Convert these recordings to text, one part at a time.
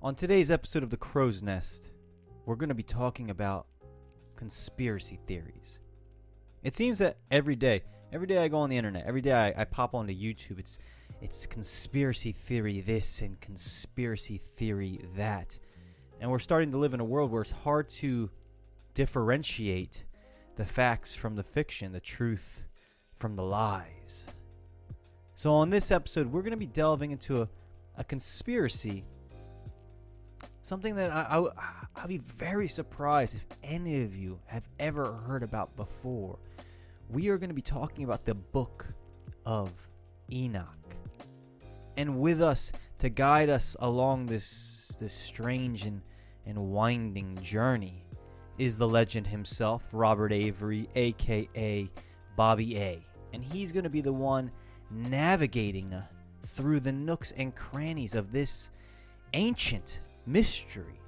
On today's episode of The Crow's Nest, we're going to be talking about conspiracy theories. It seems that every day I go on the internet, every day I pop onto YouTube, it's conspiracy theory this and conspiracy theory that. And we're starting to live in a world where it's hard to differentiate the facts from the fiction, the truth from the lies. So on this episode, we're going to be delving into a conspiracy, something that I'll be very surprised if any of you have ever heard about before. We are going to be talking about the Book of Enoch. And with us to guide us along this strange and winding journey is the legend himself, Robert Avery, a.k.a. Bobby A. And he's going to be the one navigating through the nooks and crannies of this ancient mystery.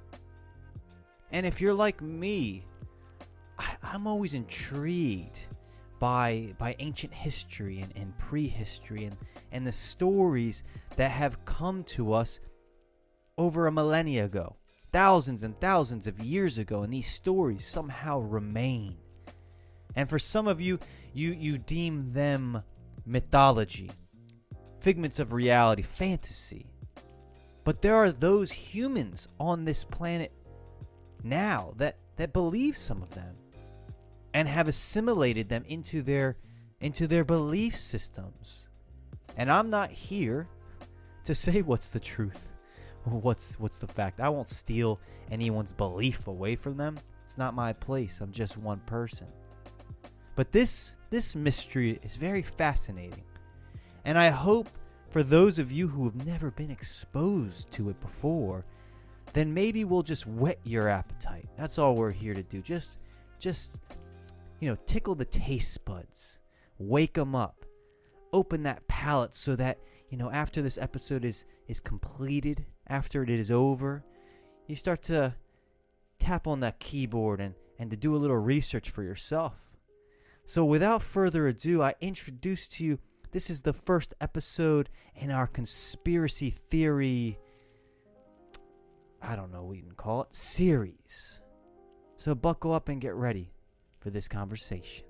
And if you're like me, I'm always intrigued by ancient history and prehistory and the stories that have come to us over a millennia ago, thousands and thousands of years ago, and these stories somehow remain. And for some of you deem them mythology, figments of reality, fantasy. But there are those humans on this planet now that believe some of them and have assimilated them into their belief systems. And I'm not here to say what's the truth or what's the fact. I won't steal anyone's belief away from them. It's not my place. I'm just one person. But this mystery is very fascinating. And I hope for those of you who have never been exposed to it before, then maybe we'll just whet your appetite. That's all we're here to do. Just tickle the taste buds. Wake them up. Open that palate so that, after this episode is completed, after it is over, you start to tap on that keyboard and to do a little research for yourself. So without further ado, I introduce to you, this is the first episode in our conspiracy theory, I don't know what you can call it, series. So buckle up and get ready for this conversation.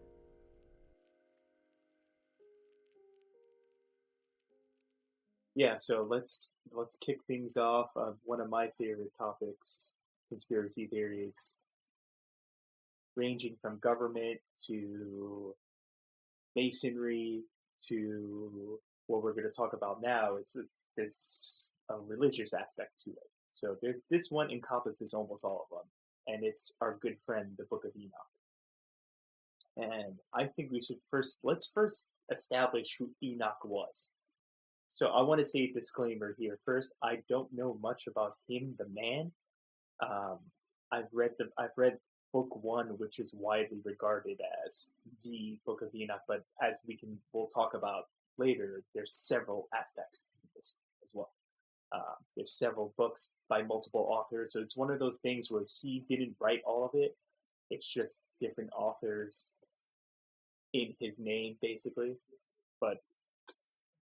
Yeah, so let's kick things off. One of my favorite topics, conspiracy theories, ranging from government to masonry to what we're going to talk about now there's a religious aspect to it. So this one encompasses almost all of them, and it's our good friend, the Book of Enoch. And I think let's first establish who Enoch was. So I want to say a disclaimer here. First, I don't know much about him, the man. I've read Book 1, which is widely regarded as the Book of Enoch, but as we'll talk about later, there's several aspects to this as well. There's several books by multiple authors, so it's one of those things where he didn't write all of it. It's just different authors in his name, basically. But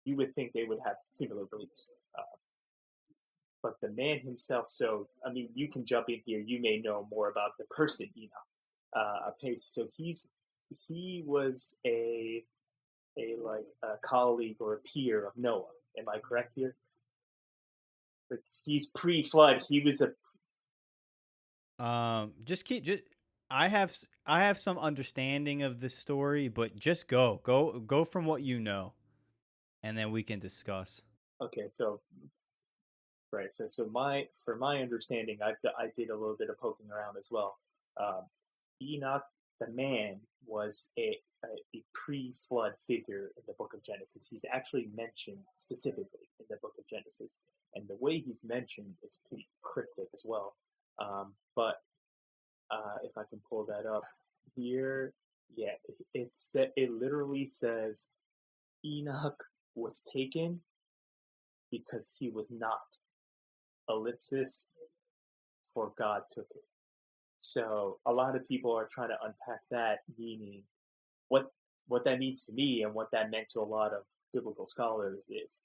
you would think they would have similar beliefs. But the man himself, you can jump in here. You may know more about the person Enoch. So he was a colleague or a peer of Noah. Am I correct here? But he's pre-flood. He was a. I have some understanding of this story, but just go from what you know, and then we can discuss. Okay, so. Right. So for my understanding, I did a little bit of poking around as well. Enoch, the man, was a pre-flood figure in the Book of Genesis. He's actually mentioned specifically in the Book of Genesis, and the way he's mentioned is pretty cryptic as well. But if I can pull that up here, yeah, it literally says Enoch was taken because he was not. Ellipsis, for God took it. So a lot of people are trying to unpack that meaning, what that means to me and what that meant to a lot of biblical scholars is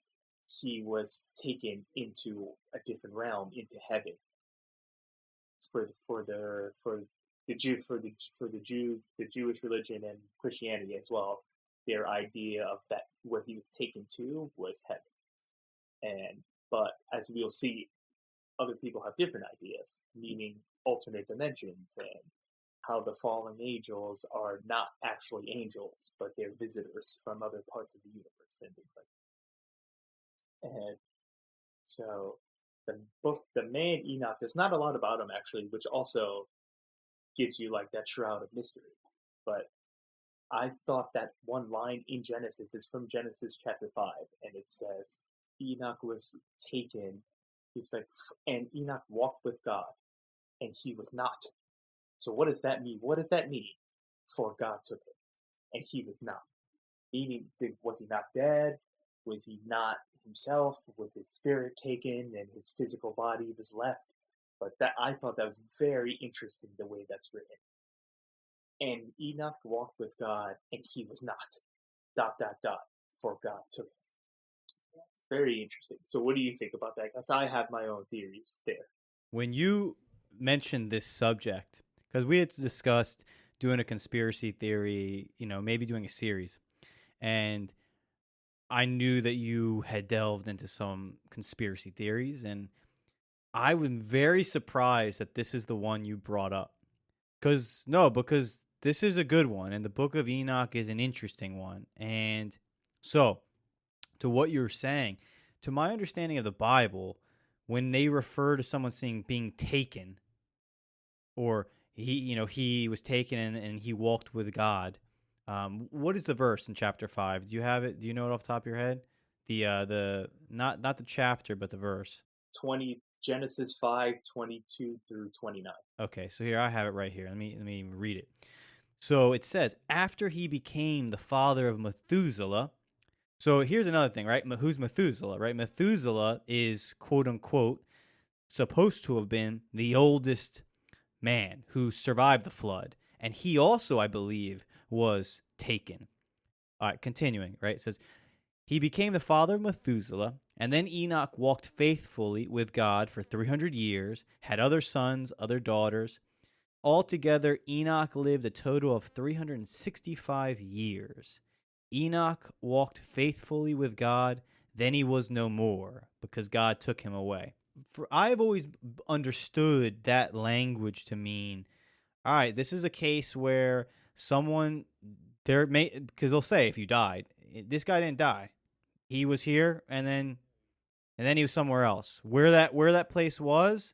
he was taken into a different realm, into heaven, for the Jews, the Jewish religion and Christianity as well. Their idea of that where he was taken to was heaven, but as we'll see, other people have different ideas, meaning alternate dimensions, and how the fallen angels are not actually angels, but they're visitors from other parts of the universe and things like that. And so the man Enoch, there's not a lot about him actually, which also gives you like that shroud of mystery. But I thought that one line in Genesis is from Genesis chapter 5, and it says, Enoch was taken, he's like, and Enoch walked with God, and he was not. So what does that mean? What does that mean? For God took him, and he was not. Meaning, was he not dead? Was he not himself? Was his spirit taken, and his physical body was left? But that, I thought that was very interesting, the way that's written. And Enoch walked with God, and he was not. ... For God took him. Very interesting. So what do you think about that? Because I have my own theories there. When you mentioned this subject, because we had discussed doing a conspiracy theory, maybe doing a series, and I knew that you had delved into some conspiracy theories, and I was very surprised that this is the one you brought up. Because this is a good one, and the Book of Enoch is an interesting one. And so, to what you're saying, to my understanding of the Bible, when they refer to someone being taken, or he was taken and he walked with God, what is the verse in chapter 5? Do you have it? Do you know it off the top of your head? The not the chapter, but the verse. Genesis 5:22 through 29. Okay, so here I have it right here. Let me read it. So it says, after he became the father of Methuselah. So here's another thing, right? Who's Methuselah, right? Methuselah is, quote unquote, supposed to have been the oldest man who survived the flood. And he also, I believe, was taken. All right, continuing, right? It says, he became the father of Methuselah, and then Enoch walked faithfully with God for 300 years, had other sons, other daughters. Altogether, Enoch lived a total of 365 years. Enoch walked faithfully with God, then he was no more, because God took him away. I've always understood that language to mean, all right, this is a case where someone, because they'll say if you died, this guy didn't die. He was here, and then he was somewhere else. Where that place was,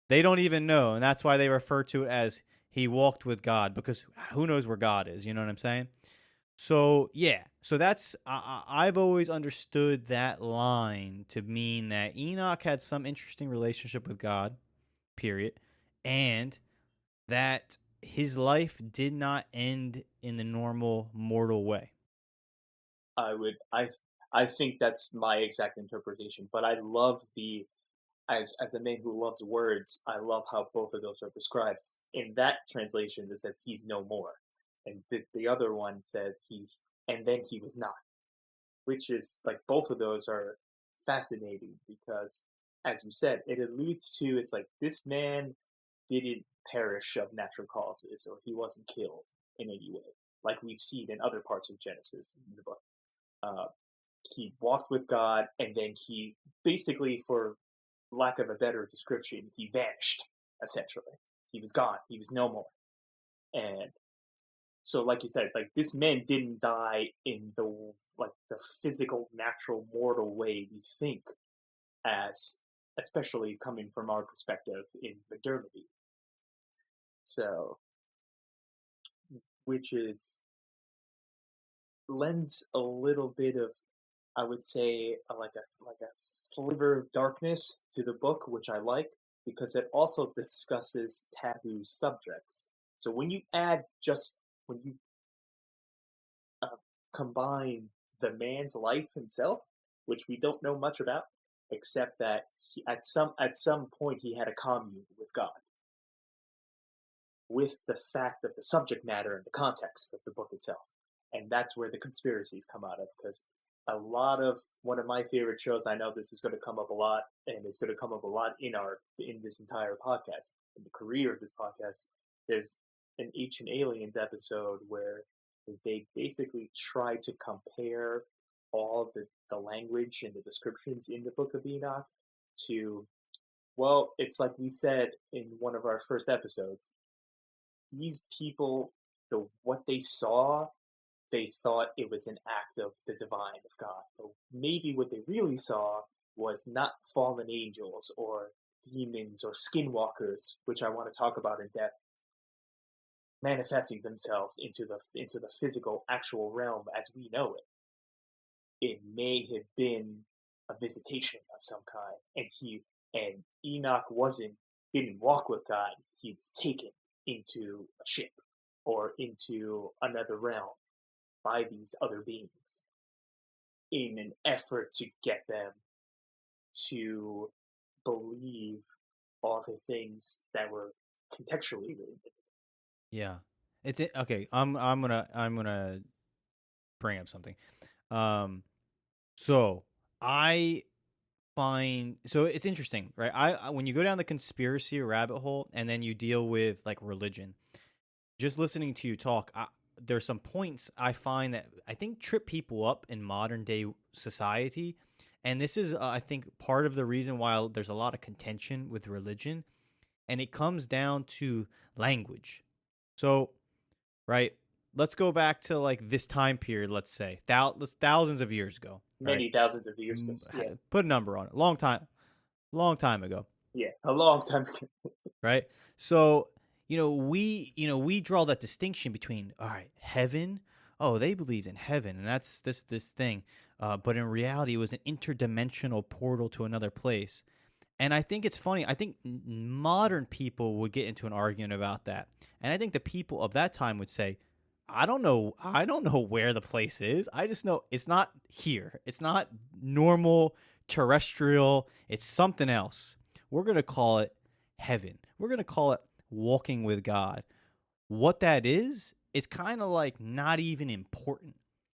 they don't even know, and that's why they refer to it as he walked with God, because who knows where God is, you know what I'm saying? So, yeah. So that's, I've always understood that line to mean that Enoch had some interesting relationship with God, period, and that his life did not end in the normal mortal way. I think that's my exact interpretation, but I love as a man who loves words, I love how both of those are described. In that translation, it says he's no more, and the other one says and then he was not, which is like, both of those are fascinating because, as you said, it alludes to, it's like this man didn't perish of natural causes, or he wasn't killed in any way, like we've seen in other parts of Genesis in the book. He walked with God, and then he basically, for lack of a better description, he vanished, essentially. He was gone. He was no more. And so, like you said, like, this man didn't die in the physical, natural, mortal way we think, as, especially coming from our perspective in modernity. So, which lends a little bit of, I would say, like a sliver of darkness to the book, which I like, because it also discusses taboo subjects. So when you combine the man's life himself, which we don't know much about, except that at some point he had a commune with God, with the fact of the subject matter and the context of the book itself. And that's where the conspiracies come out of, because a lot of one of my favorite shows. I know this is going to come up a lot, and it's going to come up a lot in this entire podcast, in the career of this podcast. There's an Ancient Aliens episode where they basically try to compare all the language and the descriptions in the Book of Enoch to, well, it's like we said in one of our first episodes. These people, what they saw, they thought it was an act of the divine, of God. But maybe what they really saw was not fallen angels or demons or skinwalkers, which I want to talk about in depth, manifesting themselves into the physical, actual realm as we know it. It may have been a visitation of some kind, and Enoch didn't walk with God. He was taken into a ship or into another realm by these other beings in an effort to get them to believe all the things that were contextually related. Yeah. Okay. I'm gonna bring up something. So I so it's interesting, right? When you go down the conspiracy rabbit hole and then you deal with like religion, just listening to you talk, there's some points I find that I think trip people up in modern day society, and this is I think part of the reason why there's a lot of contention with religion, and it comes down to language. So, right, let's go back to like this time period. Let's say thousands of years ago. Many Right? thousands of years ago. Yeah. Put a number on it. Long time ago. Yeah, a long time ago. Right? So, we draw that distinction between, all right, heaven. Oh, they believed in heaven, and that's this thing. But in reality, it was an interdimensional portal to another place. And I think it's funny. I think modern people would get into an argument about that. And I think the people of that time would say, I don't know where the place is. I just know it's not here. It's not normal terrestrial. It's something else. We're going to call it heaven. We're going to call it walking with God. What that is kind of like not even important.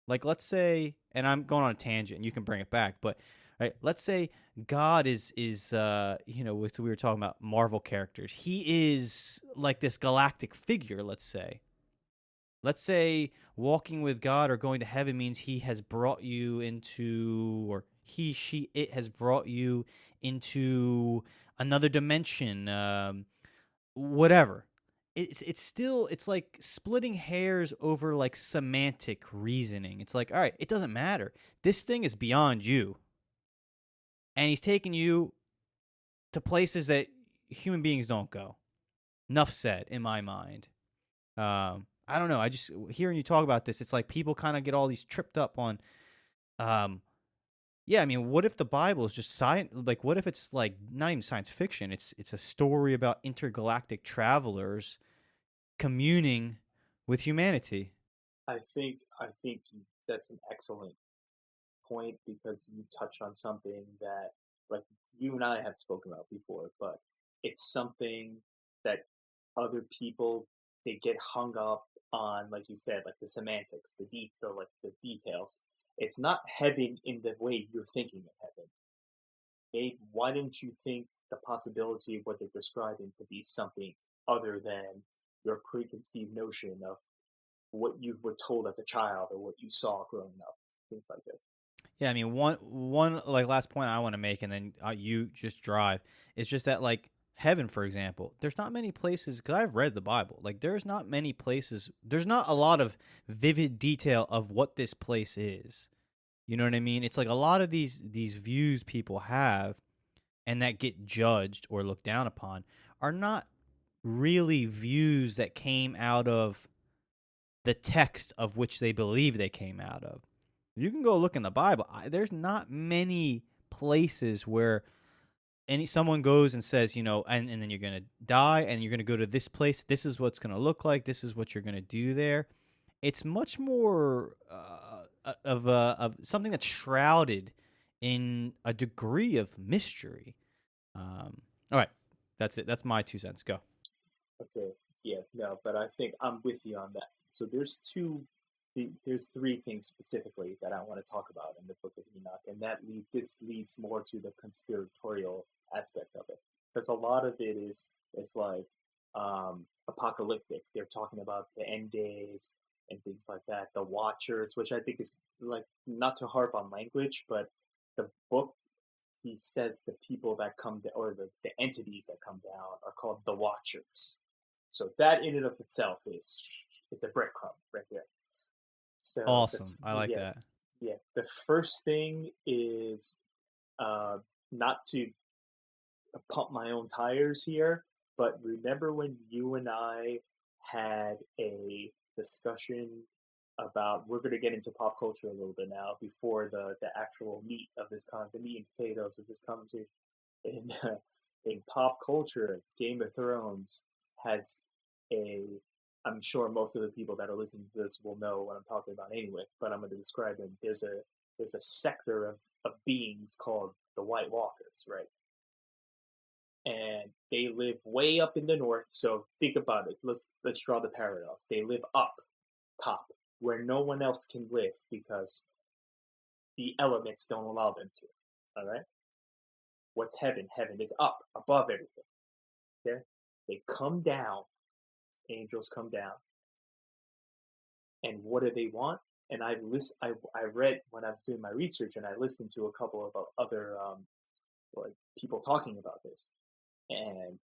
Like, let's say, and I'm going on a tangent, and you can bring it back, but right, let's say God is we were talking about Marvel characters. He is like this galactic figure, let's say. Let's say walking with God or going to heaven means he has brought you into, or it has brought you into another dimension, whatever. It's like splitting hairs over like semantic reasoning. It's like, all right, it doesn't matter. This thing is beyond you. And he's taking you to places that human beings don't go. Enough said, in my mind. I don't know. I just hearing you talk about this, it's like people kind of get all these tripped up on. Yeah, I mean, what if the Bible is just science? Like, what if it's like not even science fiction? It's a story about intergalactic travelers communing with humanity. I think that's an excellent point because you touched on something that like you and I have spoken about before, but it's something that other people, they get hung up on, like you said, like the semantics, the details. It's not heaven in the way you're thinking of heaven. Maybe why don't you think the possibility of what they're describing could be something other than your preconceived notion of what you were told as a child or what you saw growing up, things like this. Yeah, I mean, one like last point I want to make, and then you just drive. It's just that like heaven, for example, there's not many places because I've read the Bible. Like, there's not many places. There's not a lot of vivid detail of what this place is. You know what I mean? It's like a lot of these views people have, and that get judged or looked down upon, are not really views that came out of the text of which they believe they came out of. You can go look in the Bible. There's not many places where someone goes and says, and then you're going to die and you're going to go to this place. This is what's going to look like. This is what you're going to do there. It's much more of something that's shrouded in a degree of mystery. All right. That's it. That's my 2 cents. Go. Okay. Yeah, no, but I think I'm with you on that. So there's two there's three things specifically that I want to talk about in the Book of Enoch, and this leads more to the conspiratorial aspect of it, because a lot of it is like apocalyptic. They're talking about the end days and things like that. The Watchers, which I think is like, not to harp on language, but the book, he says the people that come or the entities that come down are called the Watchers. So that in and of itself is a breadcrumb right there. So Awesome. I like yeah, that. yeah. The first thing is not to pump my own tires here, but remember when you and I had a discussion about, we're going to get into pop culture a little bit now before the actual meat of this the meat and potatoes of this conversation. In pop culture, Game of Thrones has I'm sure most of the people that are listening to this will know what I'm talking about anyway, but I'm going to describe them. There's a sector of beings called the White Walkers, right? And they live way up in the north. So think about it. Let's draw the parallels. They live up top, where no one else can live because the elements don't allow them to. All right. What's heaven? Heaven is up, above everything. Okay. They come down. Angels come down. And what do they want? And I read when I was doing my research, and I listened to a couple of other like people talking about this. And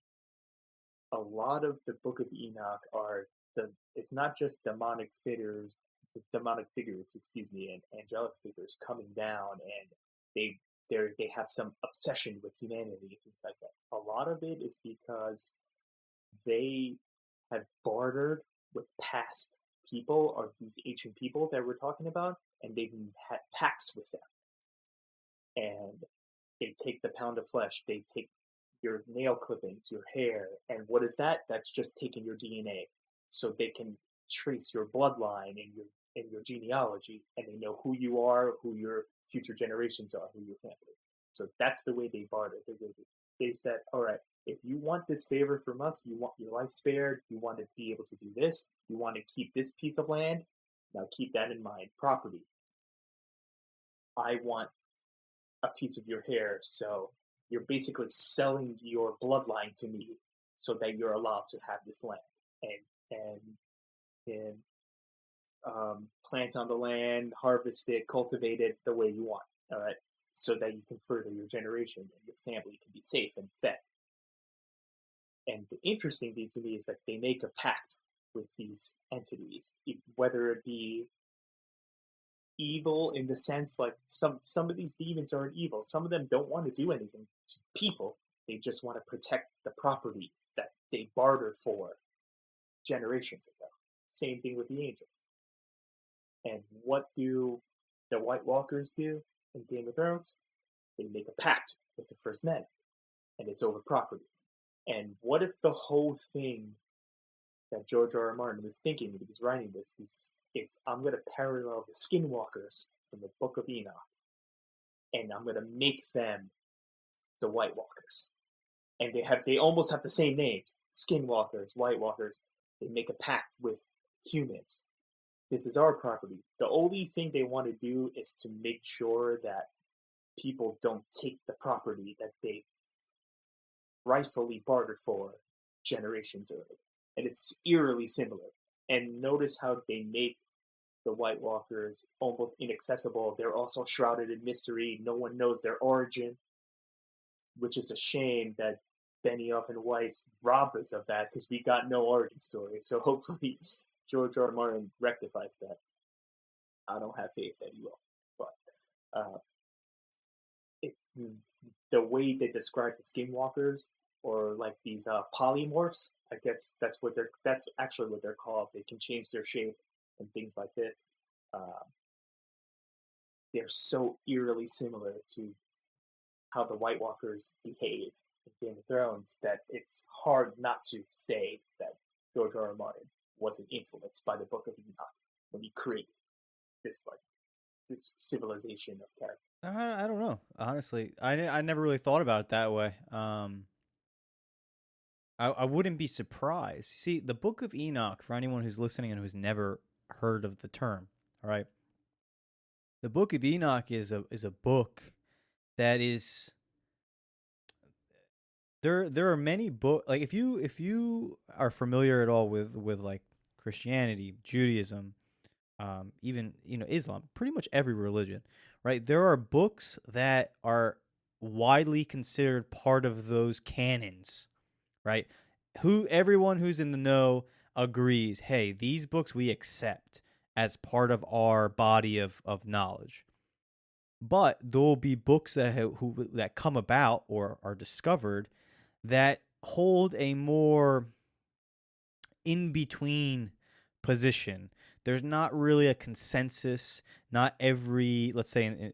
a lot of the Book of Enoch it's not just demonic figures, and angelic figures coming down, and they have some obsession with humanity and things like that. A lot of it is because they have bartered with past people, or these ancient people that we're talking about, and they've had pacts with them. And they take the pound of flesh, they take your nail clippings, your hair, and what is that? That's just taking your DNA, so they can trace your bloodline and your genealogy, and they know who you are, who your future generations are, who your family. So that's the way they bartered. They said, all right, if you want this favor from us, you want your life spared, you want to be able to do this, you want to keep this piece of land, now keep that in mind. Property. I want a piece of your hair, so you're basically selling your bloodline to me so that you're allowed to have this land and plant on the land, harvest it, cultivate it the way you want. All right, so that you can further your generation and your family can be safe and fed. And the interesting thing to me is that they make a pact with these entities, whether it be evil in the sense, like some of these demons aren't evil. Some of them don't want to do anything to people. They just want to protect the property that they bartered for generations ago. Same thing with the angels. And what do the White Walkers do in Game of Thrones? They make a pact with the First Men, and it's over property. And what if the whole thing that George R. R. Martin was thinking when he was writing this is I'm going to parallel the Skinwalkers from the Book of Enoch, and I'm going to make them the White Walkers. And they almost have the same names: Skinwalkers, White Walkers. They make a pact with humans. This is our property. The only thing they want to do is to make sure that people don't take the property that they rightfully bartered for generations early. And it's eerily similar. And notice how they make the White Walkers almost inaccessible. They're also shrouded in mystery. No one knows their origin, which is a shame that Benioff and Weiss robbed us of that, because we got no origin story. So hopefully George R. R. Martin rectifies that. I don't have faith that he will. But the way they describe the Skinwalkers, or like these polymorphs, I guess that's actually what they're called. They can change their shape and things like this. They're so eerily similar to how the White Walkers behave in Game of Thrones that it's hard not to say that George R. R. Martin wasn't influenced by the Book of Enoch when he created this civilization of character. I don't know. Honestly, I never really thought about it that way. I wouldn't be surprised. See, the Book of Enoch, for anyone who's listening and who's never heard of the term, All right. The Book of Enoch is a book that is there are many book like if you are familiar at all with like Christianity, Judaism, even Islam, pretty much every religion, right? There are books that are widely considered part of those canons, right? Who everyone who's in the know agrees, hey, these books we accept as part of our body of knowledge. But there will be books that come about or are discovered that hold a more in between position. There's not really a consensus. Not every, let's say,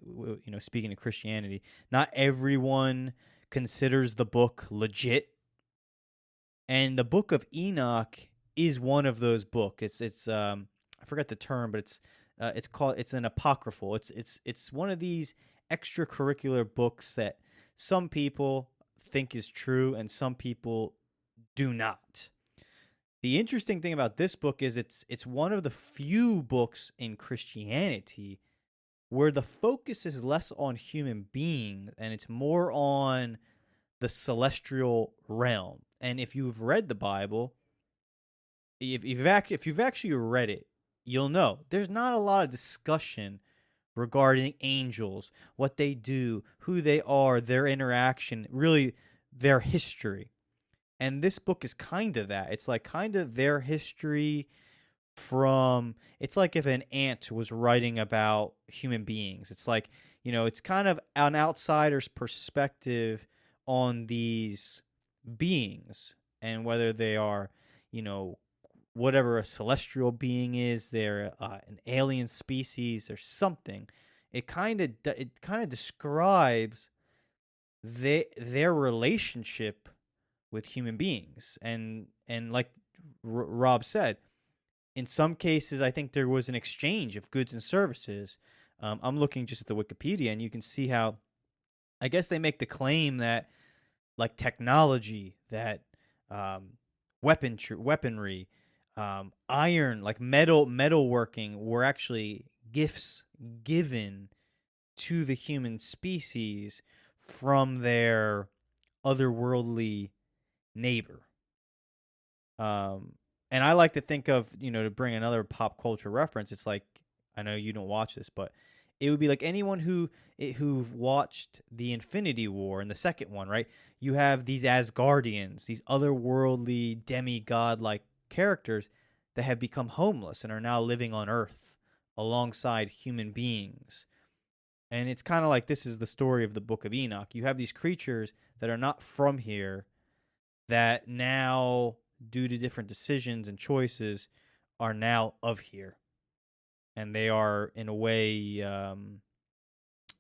speaking of Christianity, not everyone considers the book legit. And the Book of Enoch is one of those books. It's I forgot the term, but it's an apocryphal. It's one of these extracurricular books that some people think is true and some people do not. The interesting thing about this book is it's one of the few books in Christianity where the focus is less on human beings and it's more on the celestial realm. And if you've read the Bible, if you've actually read it, you'll know there's not a lot of discussion regarding angels, what they do, who they are, their interaction, really their history. And this book is kind of that. It's like kind of their history it's like if an ant was writing about human beings. It's like, it's kind of an outsider's perspective on these beings and whether they are, whatever a celestial being is, they're an alien species or something. It kind of describes their relationship with human beings, and like Rob said, in some cases, I think there was an exchange of goods and services. I'm looking just at the Wikipedia, and you can see how, I guess they make the claim that, like technology, that weaponry, iron, like metalworking, were actually gifts given to the human species from their otherworldly neighbor. And I like to think of, to bring another pop culture reference, it's like, I know you don't watch this, but it would be like anyone who've watched the Infinity War and the second one, right? You have these Asgardians, these otherworldly demigod-like characters that have become homeless and are now living on Earth alongside human beings. And it's kind of like this is the story of the Book of Enoch. You have these creatures that are not from here that now, due to different decisions and choices, are now of here. And they are, in a way,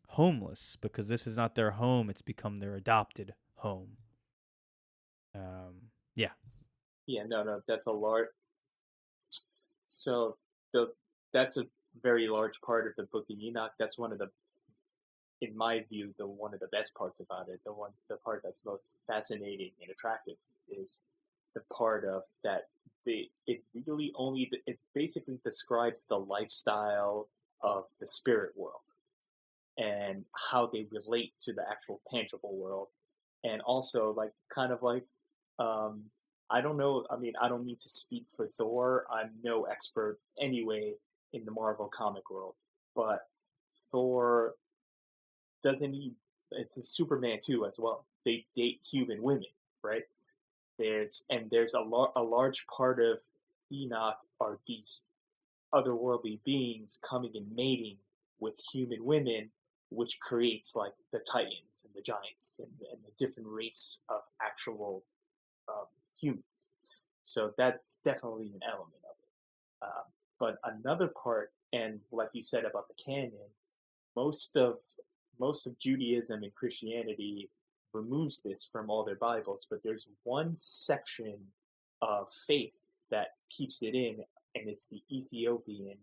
homeless because this is not their home. It's become their adopted home. Yeah. Yeah, no, that's a large. So that's a very large part of the Book of Enoch. That's one of the, in my view, one of the best parts about it. The part that's most fascinating and attractive is the part of that. It basically describes the lifestyle of the spirit world and how they relate to the actual tangible world, and also like kind of like I don't know. I mean, I don't need to speak for Thor. I'm no expert anyway in the Marvel comic world, but Thor doesn't need. It's a Superman too as well. They date human women, right? There's a large part of Enoch are these otherworldly beings coming and mating with human women, which creates like the Titans and the Giants and the different race of actual humans. So that's definitely an element of it. But another part, and like you said about the canon, most of Judaism and Christianity removes this from all their Bibles, but there's one section of faith that keeps it in, and it's the Ethiopian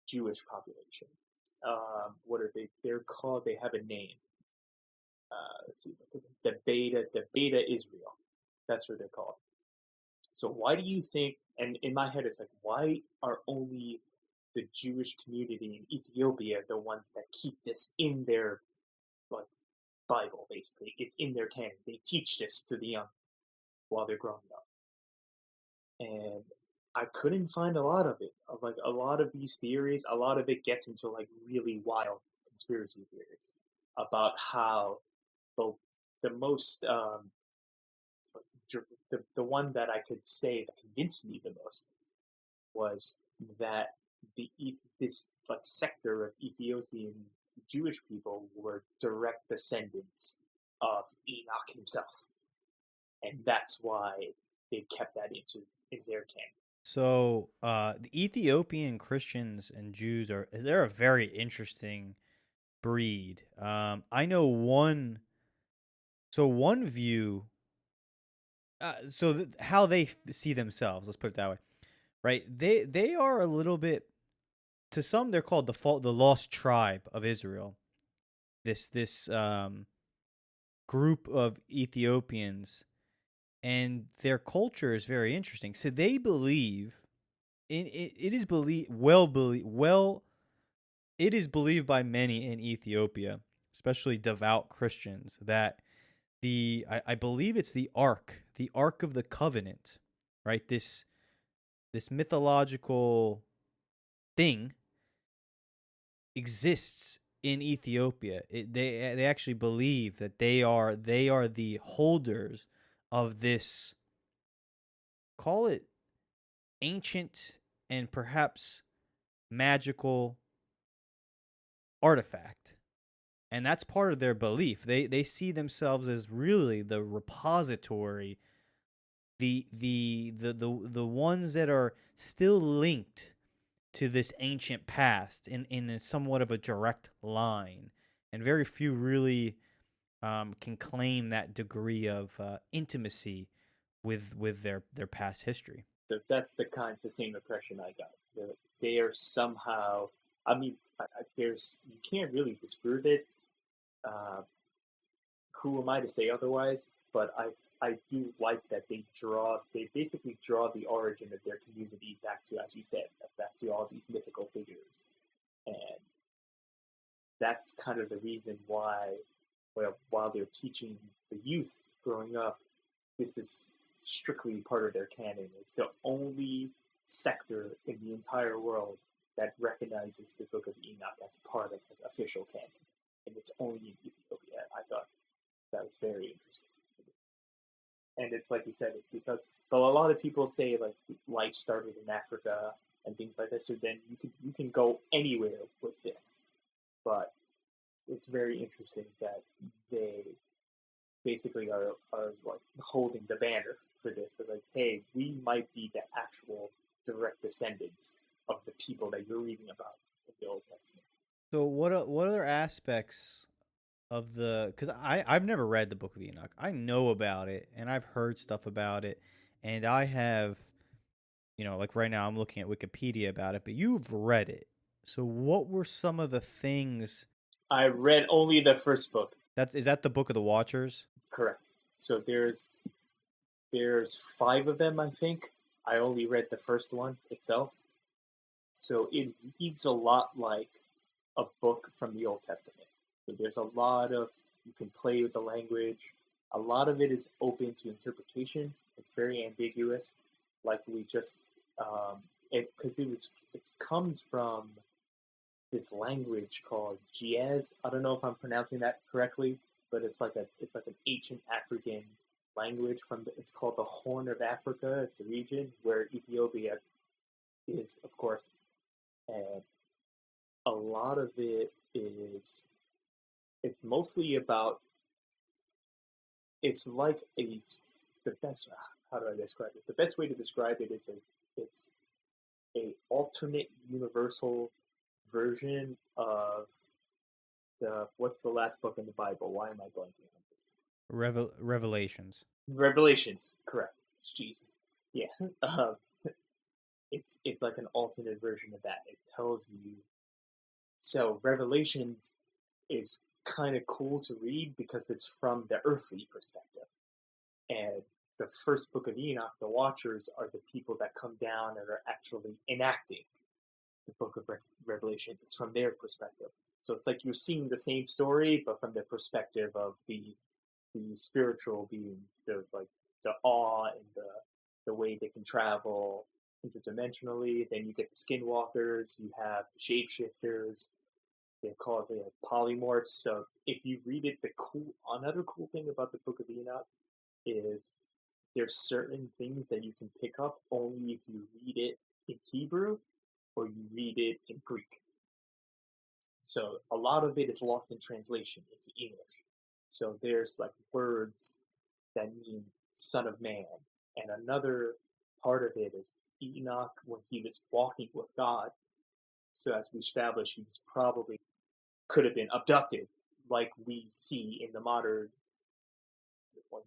Jewish population. What are they? They're called. They have a name. Let's see. The Beta Israel. That's what they're called. So why do you think? And in my head, it's like, why are only the Jewish community in Ethiopia, the ones that keep this in their like Bible, basically. It's in their canon. They teach this to the young while they're growing up. And I couldn't find a lot of it. Like a lot of these theories, a lot of it gets into like really wild conspiracy theories about how the most the one that I could say that convinced me the most was that this like sector of Ethiopian Jewish people were direct descendants of Enoch himself, and that's why they kept that in their canon. So the Ethiopian Christians and Jews they're a very interesting breed. I know one. So one view. How they see themselves. Let's put it that way, right? They are a little bit. To some, they're called the lost tribe of Israel. This group of Ethiopians, and their culture is very interesting. So they believe it is it is believed by many in Ethiopia, especially devout Christians, that I believe it's the Ark of the Covenant, right? This mythological thing exists in Ethiopia. They actually believe that they are the holders of this, call it ancient and perhaps magical artifact. And that's part of their belief. They see themselves as really the repository, the ones that are still linked to this ancient past in a somewhat of a direct line. And very few really can claim that degree of intimacy with their past history. That's the same impression I got. They are somehow. I mean, there's you can't really disprove it. Who am I to say otherwise? But I do like that they basically draw the origin of their community back to, as you said, back to all these mythical figures, and that's kind of the reason why, well, while they're teaching the youth growing up, this is strictly part of their canon. It's the only sector in the entire world that recognizes the Book of Enoch as part of like, official canon, and it's only in Ethiopia. I thought that was very interesting. And it's like you said, it's because, but a lot of people say like life started in Africa and things like this. So then you can go anywhere with this, but it's very interesting that they basically are like holding the banner for this. So like, hey, we might be the actual direct descendants of the people that you're reading about in the Old Testament. So what other aspects of because I've never read the Book of Enoch. I know about it and I've heard stuff about it, and I have, like right now I'm looking at Wikipedia about it, but you've read it. So what were some of the things? I read only the first book. Is that the Book of the Watchers? Correct. So there's 5 of them, I think. I only read the first one itself. So it reads a lot like a book from the Old Testament. So there's a lot of, you can play with the language. A lot of it is open to interpretation. It's very ambiguous. Like we just, because it comes from this language called Giez. I don't know if I'm pronouncing that correctly, but it's like an ancient African language it's called the Horn of Africa. It's a region where Ethiopia is, of course, and a lot of it is. It's mostly about. It's like the best. How do I describe it? The best way to describe it is it's a alternate universal version of what's the last book in the Bible? Why am I blanking on this? Revelations. Revelations, correct. Jesus, yeah. It's like an alternate version of that. It tells you. So Revelations is kind of cool to read because it's from the earthly perspective, and the first book of Enoch, the Watchers, are the people that come down and are actually enacting the Book of Revelations, it's from their perspective. So it's like you're seeing the same story, but from the perspective of the spiritual beings, the awe and the way they can travel interdimensionally. Then you get the skinwalkers, you have the shapeshifters, they're called the polymorphs. So if you read it, another cool thing about the Book of Enoch is there's certain things that you can pick up only if you read it in Hebrew or you read it in Greek. So a lot of it is lost in translation into English. So there's like words that mean son of man. And another part of it is Enoch, when he was walking with God. So as we established, he was probably could have been abducted, like we see in the modern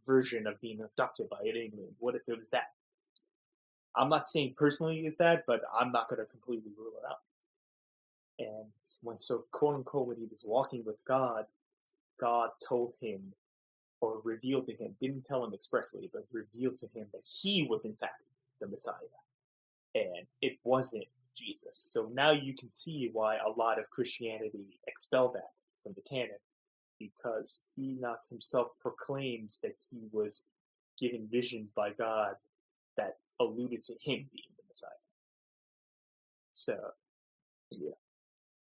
version of being abducted by an alien. What if it was that? I'm not saying personally is that, but I'm not going to completely rule it out. And quote unquote, when he was walking with God, God told him or revealed to him, didn't tell him expressly, but revealed to him that he was in fact the Messiah. And it wasn't Jesus. So now you can see why a lot of Christianity expelled that from the canon, because Enoch himself proclaims that he was given visions by God that alluded to him being the Messiah. So, yeah.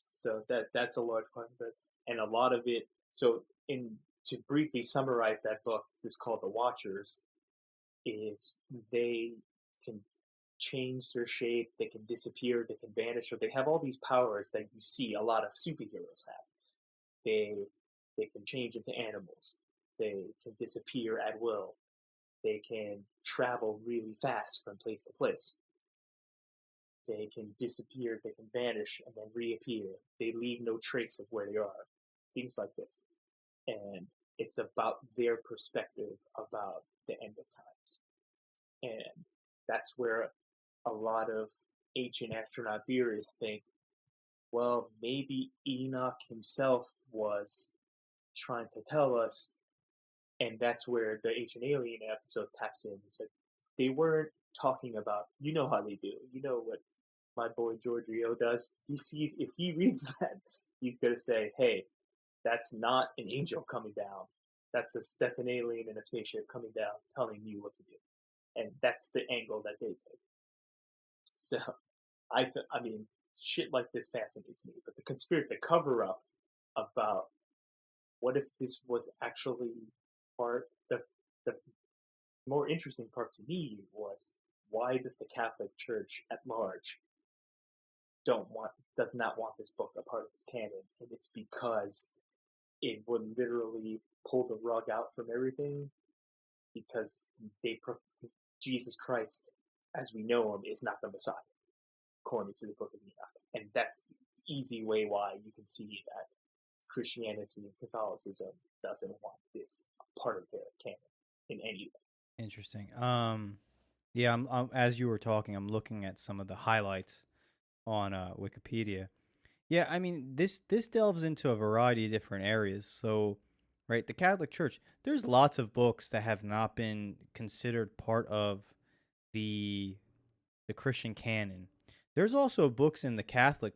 So that's a large part of it. And a lot of it, to briefly summarize that book, it's called The Watchers, is they can change their shape, they can disappear, they can vanish, or they have all these powers that you see a lot of superheroes have. They can change into animals. They can disappear at will. They can travel really fast from place to place. They can disappear, they can vanish, and then reappear. They leave no trace of where they are. Things like this. And it's about their perspective about the end of times. And that's where a lot of ancient astronaut theorists think, well, maybe Enoch himself was trying to tell us, and that's where the Ancient Alien episode taps in. It's like, they weren't talking about, you know how they do. You know what my boy George Rio does? If he reads that, he's going to say, hey, that's not an angel coming down. That's an alien in a spaceship coming down telling you what to do. And that's the angle that they take. So, I mean, shit like this fascinates me. But the cover-up about what if this was actually the more interesting part to me was, why does the Catholic Church at large does not want this book a part of its canon? And it's because it would literally pull the rug out from everything, because Jesus Christ, as we know him, is not the Messiah, according to the Book of Enoch. And that's the easy way why you can see that Christianity and Catholicism doesn't want this part of their canon in any way. Interesting. Yeah, I'm as you were talking, I'm looking at some of the highlights on Wikipedia. Yeah, I mean, this delves into a variety of different areas. So, right, the Catholic Church, there's lots of books that have not been considered part of the Christian canon. There's also books in the Catholic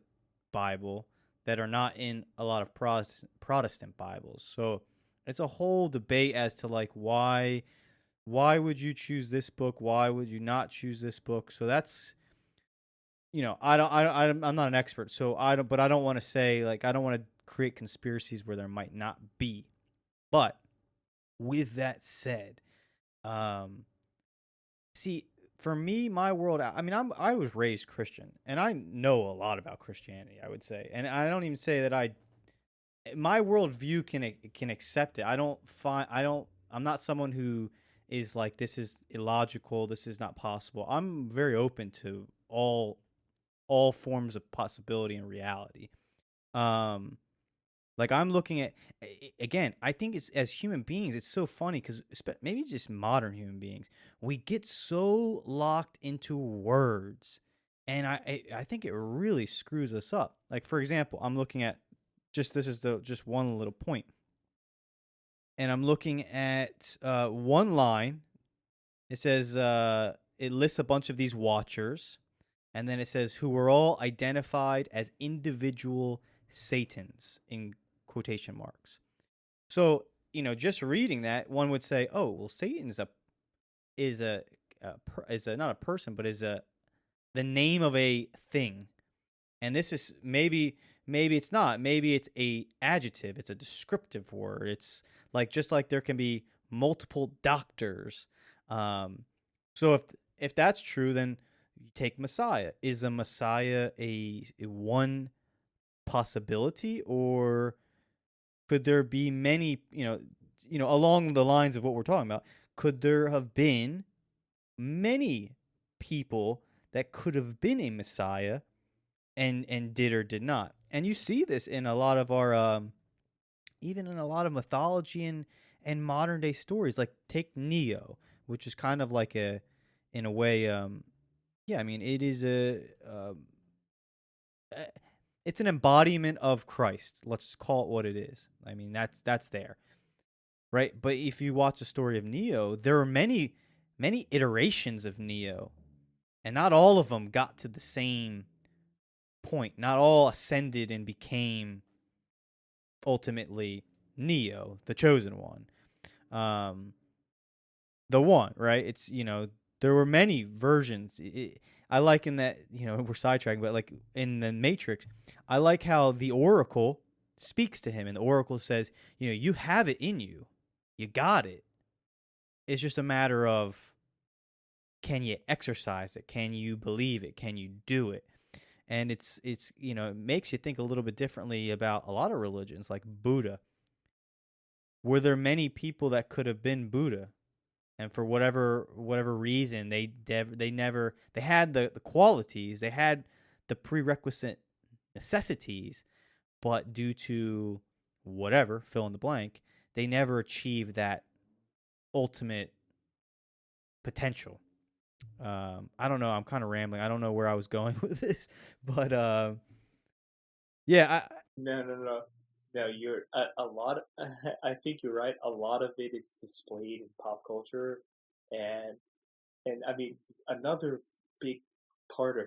Bible that are not in a lot of Protestant Bibles. So, it's a whole debate as to like why would you choose this book? Why would you not choose this book? So that's, I'm not an expert, so I don't want to say, like, I don't want to create conspiracies where there might not be. But with that said, see, for me, my world, I mean, I was raised Christian, and I know a lot about Christianity, I would say. And I don't even say that my worldview can accept it. I'm not someone who is like, this is illogical, this is not possible. I'm very open to all forms of possibility and reality. Like, I'm looking at, again, I think it's, as human beings, it's so funny because maybe just modern human beings, we get so locked into words, and I think it really screws us up. Like, for example, I'm looking at just one little point, and I'm looking at one line. It says it lists a bunch of these watchers, And then it says, who were all identified as individual Satans, in quotation marks. So, just reading that, one would say, oh, well, Satan is a not a person, but is the name of a thing. And this is maybe it's not. Maybe it's a adjective. It's a descriptive word. It's like, just like there can be multiple doctors. So if that's true, then you take Messiah. Is a Messiah a one possibility, or could there be many? Along the lines of what we're talking about, could there have been many people that could have been a Messiah and did or did not? And you see this in a lot of our even in a lot of mythology and modern day stories. Like, take Neo, which is kind of like a, in a way, yeah, I mean, it is it's an embodiment of Christ. Let's call it what it is. I mean, that's there, right? But if you watch the story of Neo, there are many iterations of Neo, and not all of them got to the same point. Not all ascended and became ultimately Neo, the chosen one. The one, right? It's, there were many versions. I like in that, we're sidetracking, but like in the Matrix, I like how the Oracle speaks to him, and the Oracle says, you have it in you. You got it. It's just a matter of, can you exercise it? Can you believe it? Can you do it? And it's it makes you think a little bit differently about a lot of religions, like Buddha. Were there many people that could have been Buddha, and for whatever reason they never, they had the qualities, they had the prerequisite necessities, but due to whatever, fill in the blank, they never achieved that ultimate potential. I don't know. I'm kind of rambling. I don't know where I was going with this, but yeah. No. You're a lot. I think you're right. A lot of it is displayed in pop culture, and I mean, another big part of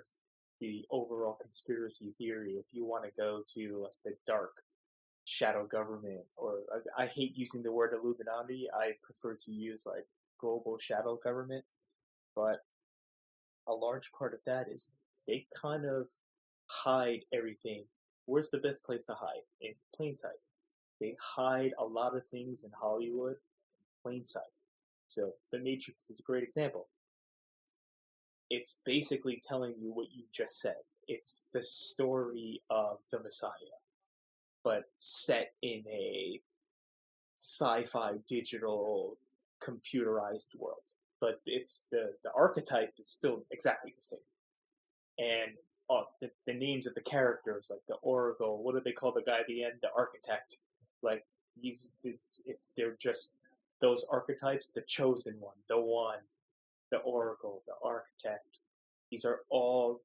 the overall conspiracy theory, if you want to go to like the dark shadow government, or I hate using the word Illuminati. I prefer to use like global shadow government, but a large part of that is they kind of hide everything. Where's the best place to hide? In plain sight. They hide a lot of things in Hollywood in plain sight. So The Matrix is a great example. It's basically telling you what you just said. It's the story of the Messiah, but set in a sci-fi digital computerized world. But it's the archetype is still exactly the same. And the names of the characters, like the Oracle, what do they call the guy at the end? The Architect. Like, they're just those archetypes, the chosen one, the Oracle, the Architect. These are all,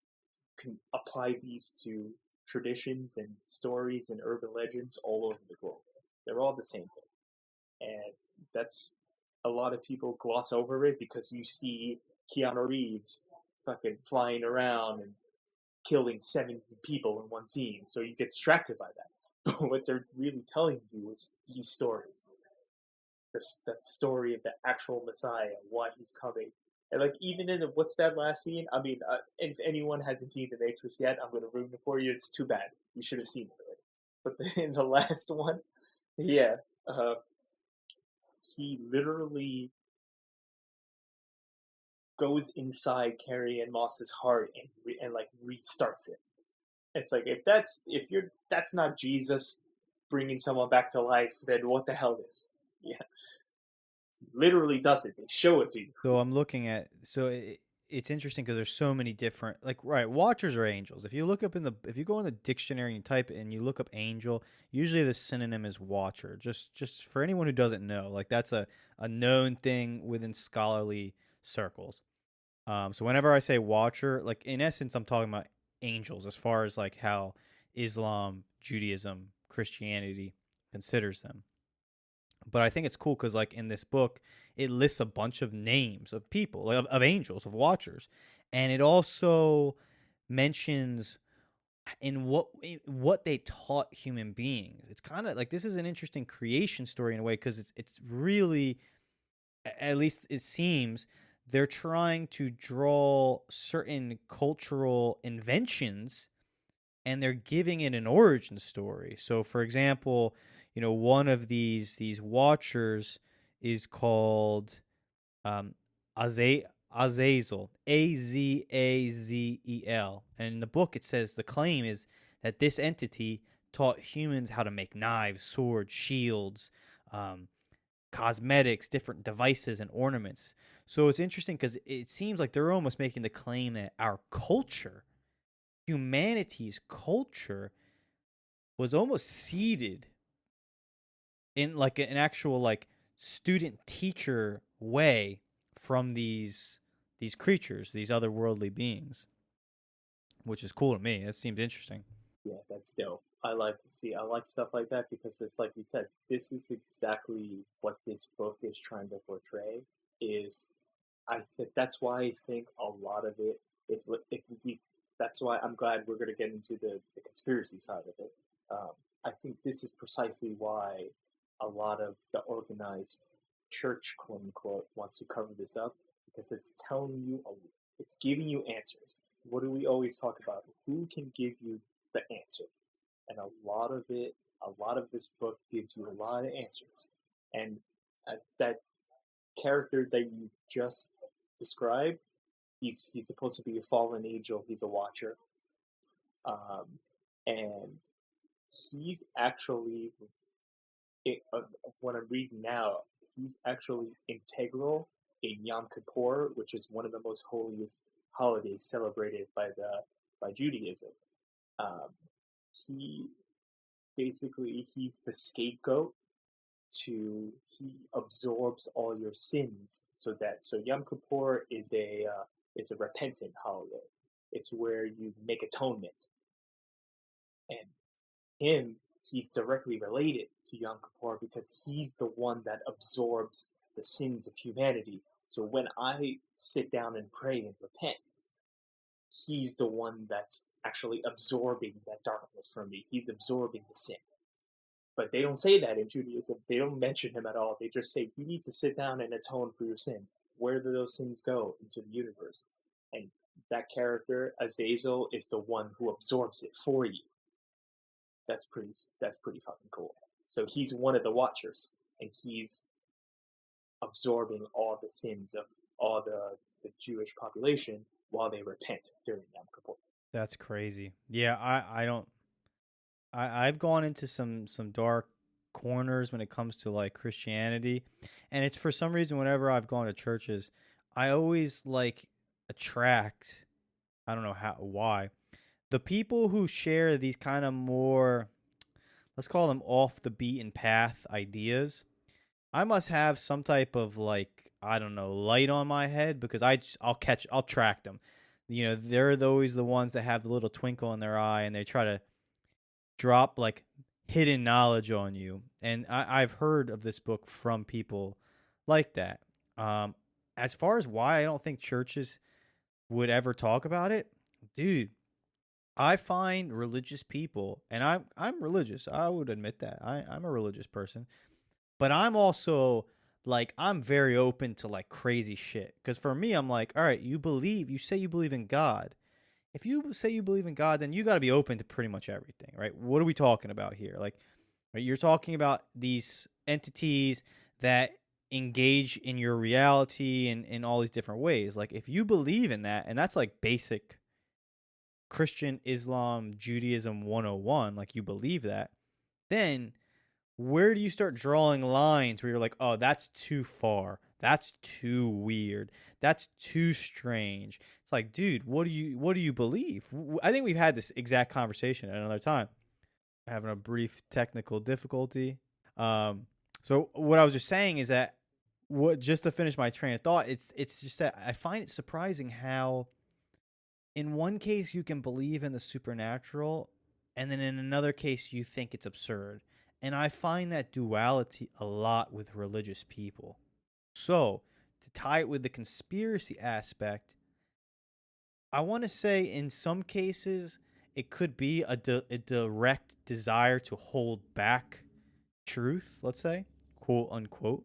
can apply these to traditions and stories and urban legends all over the globe. They're all the same thing. And that's, a lot of people gloss over it because you see Keanu Reeves fucking flying around and killing 70 people in one scene, so you get distracted by that. But what they're really telling you is these stories. The story of the actual Messiah, why he's coming. And like, even in what's that last scene? I mean, if anyone hasn't seen The Matrix yet, I'm going to ruin it for you. It's too bad. You should have seen it already. But in the last one, yeah, he literally goes inside Carrie Ann Moss's heart and like restarts it. It's like, if that's not Jesus bringing someone back to life, then what the hell is? Yeah, literally does it. They show it to you. So I'm looking at, it's interesting because there's so many different, like, right, watchers are angels. If you look up if you go in the dictionary and you type it and you look up angel, usually the synonym is watcher. Just for anyone who doesn't know, like, that's a known thing within scholarly circles. So whenever I say watcher, like, in essence, I'm talking about angels as far as like how Islam, Judaism, Christianity considers them. But I think it's cool because, like, in this book, it lists a bunch of names of people, of angels, of watchers. And it also mentions in what they taught human beings. It's kind of like this is an interesting creation story in a way because it's really, at least it seems, they're trying to draw certain cultural inventions and they're giving it an origin story. So, for example, one of these watchers is called um, Azazel, Azazel, and in the book it says the claim is that this entity taught humans how to make knives, swords, shields, um, cosmetics, different devices, and ornaments. So it's interesting because it seems like they're almost making the claim that our culture, humanity's culture, was almost seeded in like an actual like student teacher way from these creatures, these otherworldly beings, which is cool to me. That seems interesting. Yeah, that's dope. I like stuff like that because it's like you said, this is exactly what this book is trying to portray. Is I think that's why I think a lot of it, if we, that's why I'm glad we're going to get into the conspiracy side of it. Um, I think this is precisely why a lot of the organized church, quote unquote, wants to cover this up because it's telling you, it's giving you answers. What do we always talk about? Who can give you the answer? And a lot of this book gives you a lot of answers. And that character that you just described, he's supposed to be a fallen angel. He's a watcher, and he's actually what I'm reading now. He's actually integral in Yom Kippur, which is one of the most holiest holidays celebrated by Judaism. Um, he he's the scapegoat he absorbs all your sins so Yom Kippur is a repentant holiday. It's where you make atonement, and he's directly related to Yom Kippur because he's the one that absorbs the sins of humanity. So when I sit down and pray and repent, he's the one that's actually absorbing that darkness from me. He's absorbing the sin. But they don't say that in Judaism. They don't mention him at all. They just say, you need to sit down and atone for your sins. Where do those sins go? Into the universe. And that character, Azazel, is the one who absorbs it for you. That's pretty fucking cool. So he's one of the watchers, and he's absorbing all the sins of all the Jewish population while they repent during Yom Kippur. That's crazy. Yeah, I don't. I've gone into some dark corners when it comes to like Christianity, and it's for some reason whenever I've gone to churches, I always like attract. I don't know why the people who share these kind of more, let's call them off the beaten path ideas. I must have some type of like, I don't know, light on my head because I'll track them. They're always the ones that have the little twinkle in their eye and they try to drop like hidden knowledge on you. And I've heard of this book from people like that. Um, as far as why I don't think churches would ever talk about it, dude, I find religious people, and I'm religious. I would admit that I'm a religious person, but I'm also like I'm very open to like crazy shit. Because for me, I'm like, all right, you say you believe in God. If you say you believe in God, then you got to be open to pretty much everything, right? What are we talking about here? Like, right, you're talking about these entities that engage in your reality in all these different ways. Like, if you believe in that, and that's like basic Christian, Islam, Judaism 101, like you believe that, then where do you start drawing lines where you're like, oh, that's too far. That's too weird. That's too strange. It's like, dude, what do you believe? I think we've had this exact conversation at another time. Having a brief technical difficulty. Um, so what I was just saying is that what just to finish my train of thought, it's just that I find it surprising how in one case you can believe in the supernatural and then in another case you think it's absurd. And I find that duality a lot with religious people. So, to tie it with the conspiracy aspect, I want to say in some cases it could be a direct desire to hold back truth, let's say, quote unquote.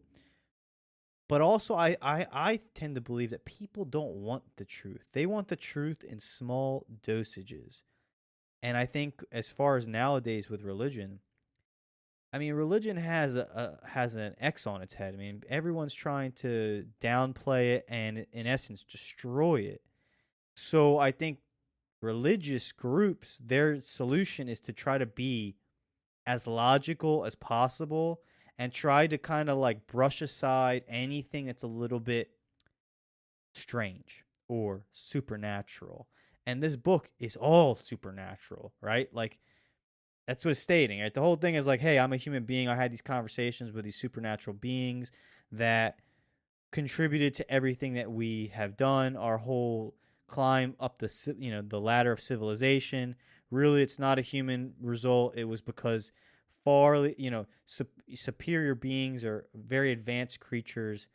But also, I tend to believe that people don't want the truth. They want the truth in small dosages. And I think as far as nowadays with religion, I mean, religion has has an X on its head. I mean, everyone's trying to downplay it and, in essence, destroy it. So I think religious groups, their solution is to try to be as logical as possible and try to kind of like brush aside anything that's a little bit strange or supernatural. And this book is all supernatural, right? Like, that's what it's stating, right? The whole thing is like, hey, I'm a human being. I had these conversations with these supernatural beings that contributed to everything that we have done. Our whole climb up the ladder of civilization. Really, it's not a human result. It was because far superior beings or very advanced creatures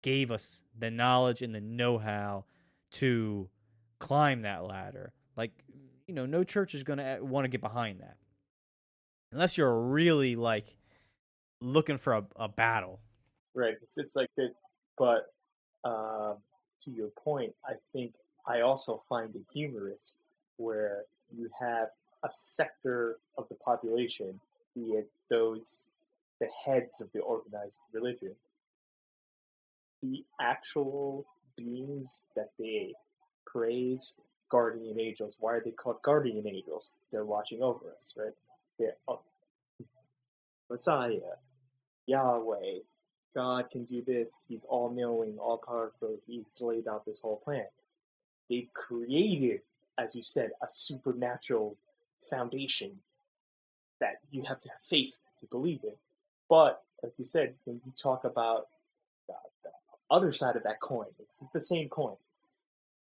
gave us the knowledge and the know-how to climb that ladder. Like, no church is going to want to get behind that unless you're really like looking for a battle. Right. It's just like that. But uh, to your point, I think I also find it humorous where you have a sector of the population, be it the heads of the organized religion, the actual beings that they praise, guardian angels. Why are they called guardian angels? They're watching over us, right? They're Messiah, Yahweh, God can do this. He's all knowing, all powerful. He's laid out this whole plan. They've created, as you said, a supernatural foundation that you have to have faith to believe in. But, like you said, when you talk about the other side of that coin, it's the same coin.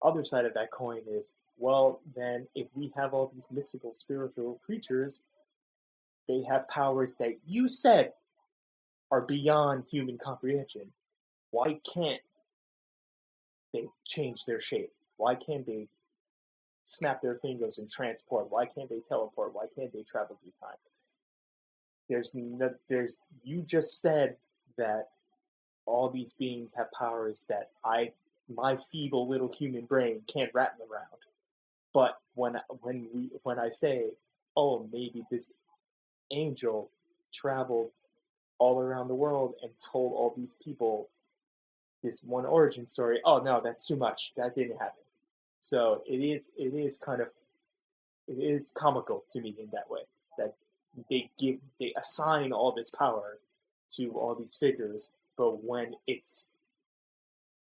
Other side of that coin is, well, then if we have all these mystical spiritual creatures, they have powers that you said are beyond human comprehension. Why can't they change their shape? Why can't they snap their fingers and transport? Why can't they teleport? Why can't they travel through time? You just said that all these beings have powers that my feeble little human brain can't wrap them around. But when I say, oh, maybe this angel traveled all around the world and told all these people this one origin story, oh no, that's too much. That didn't happen. So it is comical to me in that way that they assign all this power to all these figures, but when it's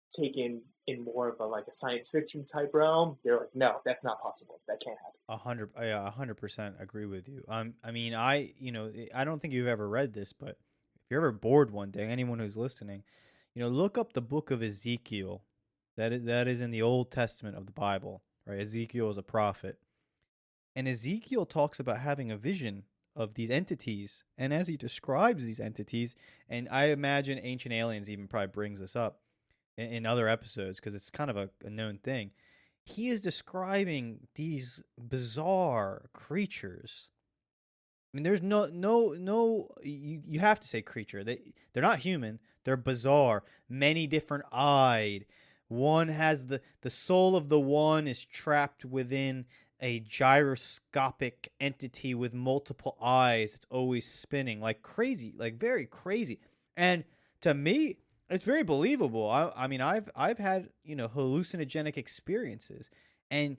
taken in more of a science fiction type realm, they're like, no, that's not possible. That can't happen. 100% agree with you. I mean, I don't think you've ever read this, but if you're ever bored one day, anyone who's listening, look up the book of Ezekiel. That is in the Old Testament of the Bible, right? Ezekiel is a prophet, and Ezekiel talks about having a vision of these entities, and as he describes these entities, and I imagine Ancient Aliens even probably brings this up in other episodes because it's kind of a known thing. He is describing these bizarre creatures. I mean, there's no. You have to say creature. They're not human. They're bizarre. Many different eyed. One has the soul of the one is trapped within a gyroscopic entity with multiple eyes. It's always spinning like crazy, like very crazy. And to me, it's very believable. I mean, I've had hallucinogenic experiences, and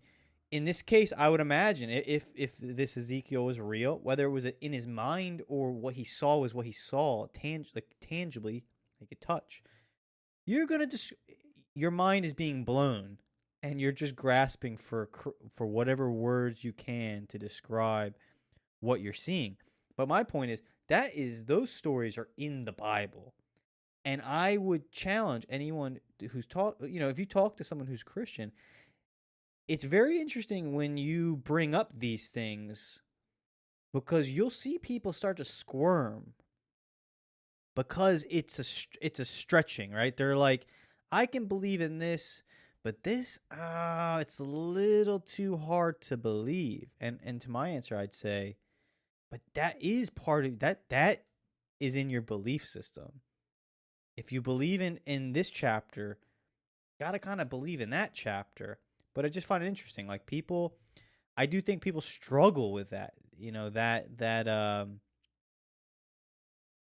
in this case, I would imagine if this Ezekiel was real, whether it was in his mind or what he saw was what he saw tangibly, he could touch. You're gonna just your mind is being blown, and you're just grasping for whatever words you can to describe what you're seeing. But my point is those stories are in the Bible. And I would challenge anyone who's if you talk to someone who's Christian, it's very interesting when you bring up these things because you'll see people start to squirm because it's a stretching, right? They're like, I can believe in this, But this, it's a little too hard to believe. And to my answer, I'd say, but that is part of that. That is in your belief system. If you believe in this chapter, gotta kind of believe in that chapter. But I just find it interesting. Like people, I do think people struggle with that. You know that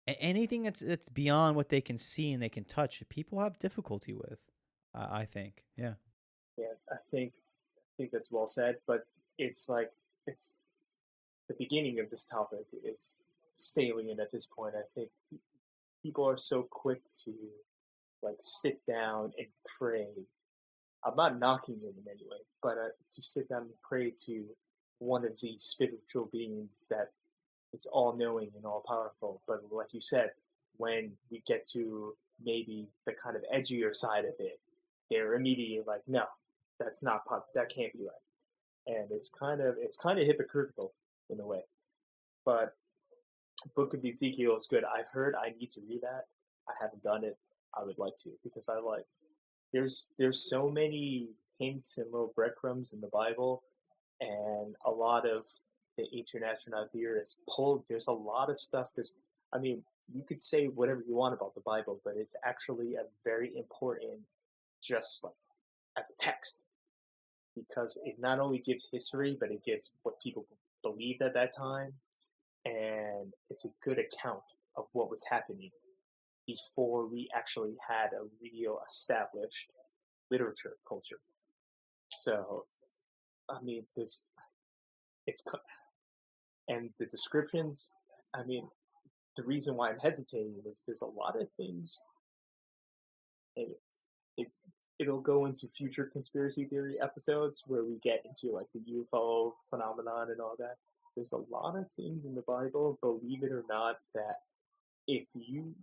anything that's beyond what they can see and they can touch, people have difficulty with. I think, yeah. Yeah, I think that's well said. But it's like it's the beginning of this topic is salient at this point. I think people are so quick to like sit down and pray. I'm not knocking it in any way, but to sit down and pray to one of these spiritual beings that is all knowing and all powerful. But like you said, when we get to maybe the kind of edgier side of it, they're immediately like, no, that's not that can't be right, and it's kind of hypocritical in a way. But Book of Ezekiel is good. I've heard I need to read that. I haven't done it. I would like to because I like there's so many hints and little breadcrumbs in the Bible, and a lot of the ancient astronaut theorists pulled. There's a lot of stuff because I mean you could say whatever you want about the Bible, but it's actually a very important, just like as a text, because it not only gives history, but it gives what people believed at that time, and it's a good account of what was happening before we actually had a real established literature culture. So, I mean, it's and the descriptions. I mean, the reason why I'm hesitating is there's a lot of things, and it's it'll go into future conspiracy theory episodes where we get into like the UFO phenomenon and all that. There's a lot of things in the Bible, believe it or not, that if you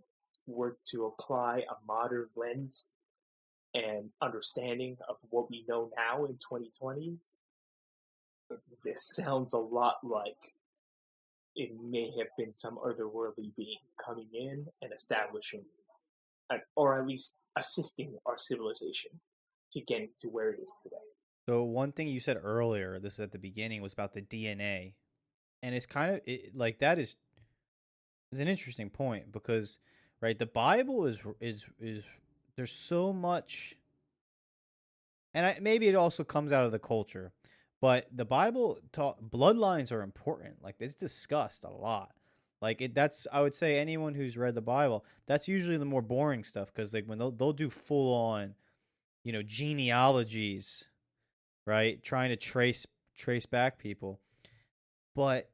were to apply a modern lens and understanding of what we know now in 2020, this sounds a lot like it may have been some otherworldly being coming in and establishing, or at least assisting our civilization to getting to where it is today. So one thing you said earlier, this is at the beginning, was about the DNA, and it's kind of like that is an interesting point because right, the Bible is there's so much, and maybe it also comes out of the culture, but the Bible taught bloodlines are important. Like it's discussed a lot. Like that's I would say anyone who's read the Bible, that's usually the more boring stuff because like when they'll do full on, genealogies, right, trying to trace back people, but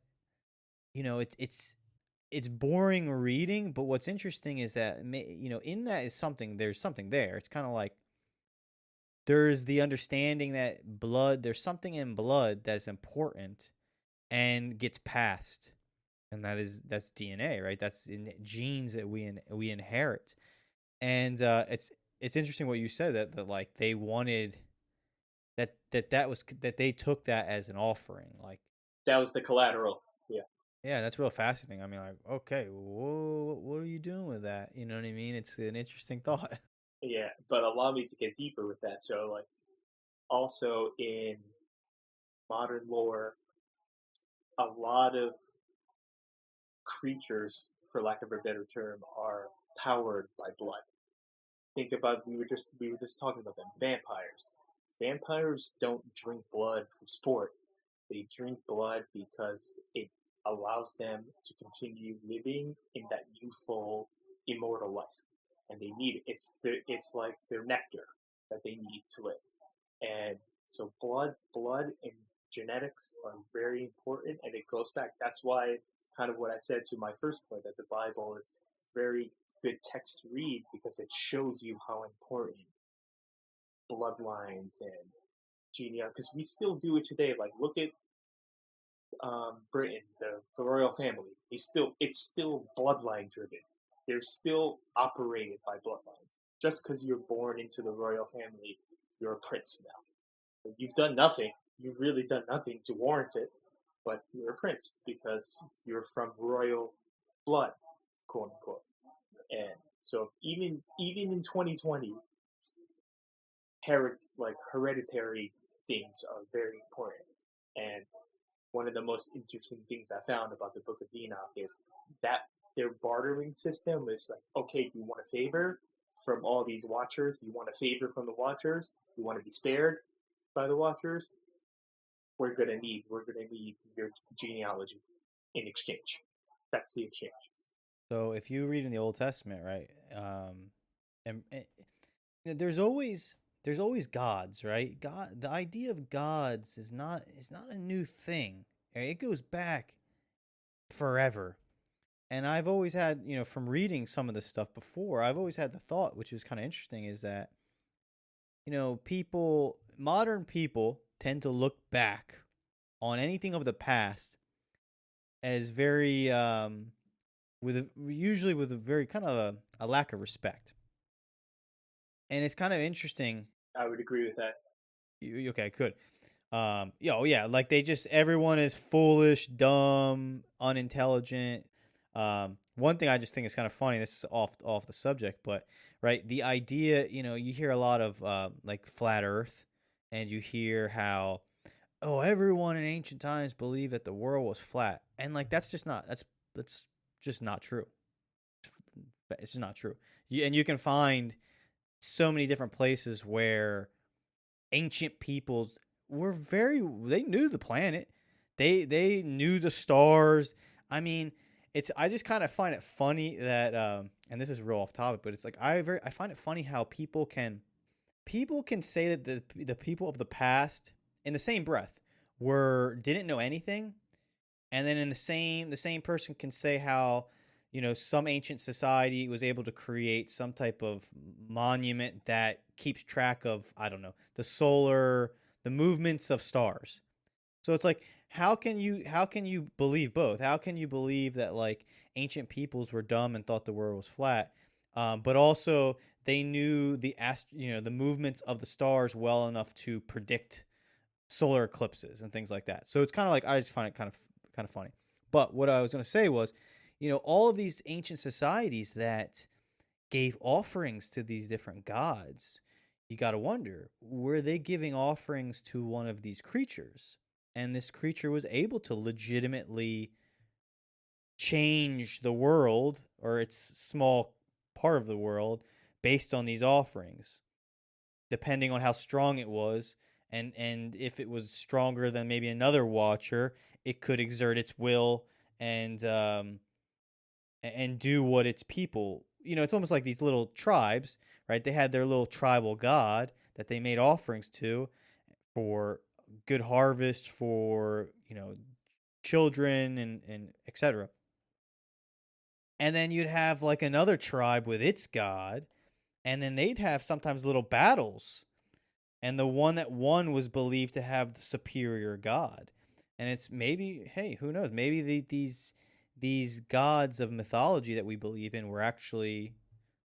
it's boring reading. But what's interesting is that in that is something. There's something there. It's kind of like there's the understanding that there's something in blood that's important and gets passed, and that's DNA, right? That's in genes that we inherit, and it's interesting what you said that like they wanted that they took that as an offering, like That was the collateral. Yeah. yeah, that's real fascinating. I mean, like, okay, whoa, what are you doing with that? You know what I mean? It's an interesting thought. Yeah, but allow me to get deeper with that. So, like, also in modern lore, a lot of creatures, for lack of a better term, are powered by blood. Think about we were just talking about them. Vampires. Vampires don't drink blood for sport. They drink blood because it allows them to continue living in that youthful, immortal life, and they need it. It's like their nectar that they need to live, and so blood, and genetics are very important, and it goes back. That's why kind of what I said to my first point that the Bible is very good text to read because it shows you how important bloodlines and genealogy, because we still do it today. Like look at Britain, the royal family. It's still bloodline driven. They're still operated by bloodlines. Just because you're born into the royal family, you're a prince now. You've done nothing. You've really done nothing to warrant it, but you're a prince because you're from royal blood, quote unquote. And so even in 2020, hereditary things are very important. And one of the most interesting things I found about the Book of Enoch is that their bartering system is like, okay, you want a favor from all these watchers, you want a favor from the watchers, you want to be spared by the watchers, we're gonna need your genealogy in exchange. That's the exchange. So if you read in the Old Testament, right, and there's always gods, right? God, the idea of gods is not a new thing. Right? It goes back forever. And I've always had, from reading some of this stuff before, I've always had the thought, which is kind of interesting, is that, modern people tend to look back on anything of the past as very, usually with a very kind of a lack of respect. And it's kind of interesting. I would agree with that. Okay, good. Yeah, like everyone is foolish, dumb, unintelligent. One thing I just think is kind of funny. This is off the subject, but right, the idea, you hear a lot of like flat Earth, and you hear how, oh, everyone in ancient times believed that the world was flat, and like that's just not true. It's just not true. And you can find so many different places where ancient peoples they knew the planet. They knew the stars. I mean, I just kind of find it funny that and this is real off topic, but it's like I find it funny how people can say that the people of the past in the same breath didn't know anything, and then in the same person can say how some ancient society was able to create some type of monument that keeps track of, I don't know, the movements of stars. So it's like, how can you believe both? How can you believe that like ancient peoples were dumb and thought the world was flat, but also they knew the movements of the stars well enough to predict solar eclipses and things like that. So it's kind of like, I just find it kind of funny. But what I was going to say was, all of these ancient societies that gave offerings to these different gods, you got to wonder, were they giving offerings to one of these creatures? And this creature was able to legitimately change the world, or its small part of the world, based on these offerings, depending on how strong it was. And if it was stronger than maybe another watcher, it could exert its will and do what its people, it's almost like these little tribes, right? They had their little tribal god that they made offerings to for good harvest, for, children and etc. And then you'd have like another tribe with its god, and then they'd have sometimes little battles. And the one that won was believed to have the superior god. And it's maybe, hey, who knows? Maybe these gods of mythology that we believe in were actually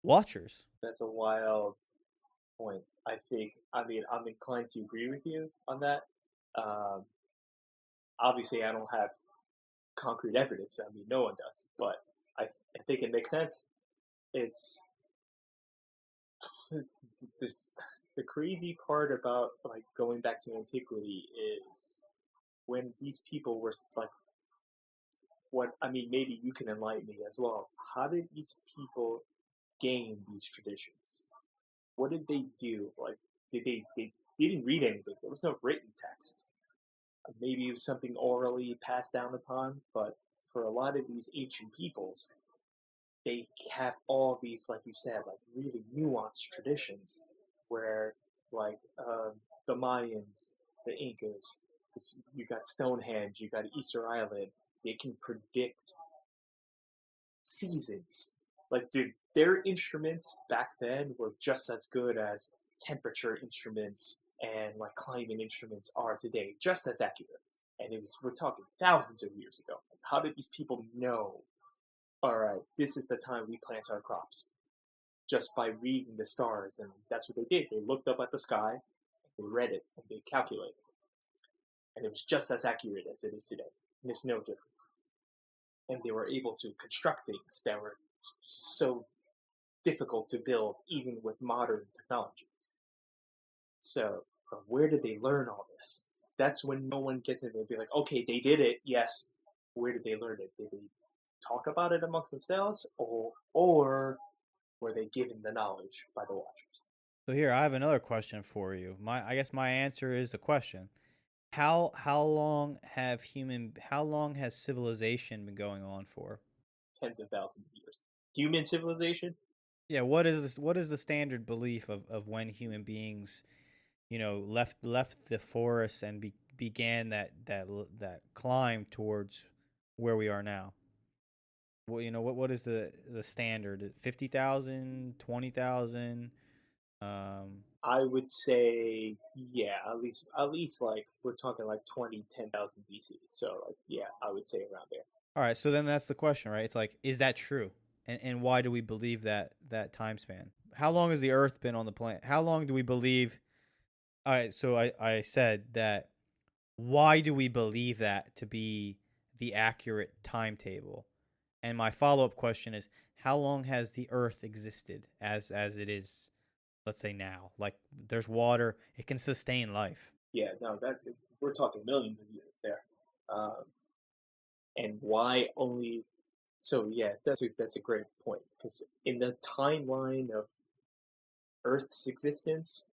watchers. That's a wild point. I'm inclined to agree with you on that. Um, Obviously, I don't have concrete evidence. I mean, no one does, but I think it makes sense. It's this the crazy part about like going back to antiquity is when these people were like, what I mean, maybe you can enlighten me as well. How did these people gain these traditions? What did they do? Like, they didn't read anything. There was no written text. Maybe it was something orally passed down upon, but for a lot of these ancient peoples, they have all these, like you said, like really nuanced traditions where, like, the Mayans, the Incas, you got Stonehenge, you got Easter Island, they can predict seasons. Like, dude, their instruments back then were just as good as temperature instruments and like climate instruments are today, just as accurate. And we're talking thousands of years ago. Like, how did these people know, all right, this is the time we plant our crops? Just by reading the stars. And that's what they did. They looked up at the sky, they read it, and they calculated. And it was just as accurate as it is today. And there's no difference. And they were able to construct things that were so difficult to build, even with modern technology. So, but where did they learn all this? That's when no one gets it. They'd be like, okay, they did it. Yes. Where did they learn it? Did they talk about it amongst themselves, or were they given the knowledge by the Watchers? So here, I have another question for you. I guess my answer is a question. How long has civilization been going on for? Tens of thousands of years. Human civilization? Yeah, what is the standard belief of when human beings, left the forest and began that climb towards where we are now? Well, what is the standard? 50,000, 20,000? I would say, yeah, at least like we're talking like 10,000 BC. So like, yeah, I would say around there. All right, so then that's the question, right? It's like, is that true? And why do we believe that time span? How long has the Earth been on the planet? How long do we believe? All right, so I said that. Why do we believe that to be the accurate timetable? And my follow up question is, how long has the Earth existed as it is? Let's say now, like there's water, it can sustain life. Yeah, no, that we're talking millions of years there. Um, and why only? So yeah, that's a great point because in the timeline of Earth's existence,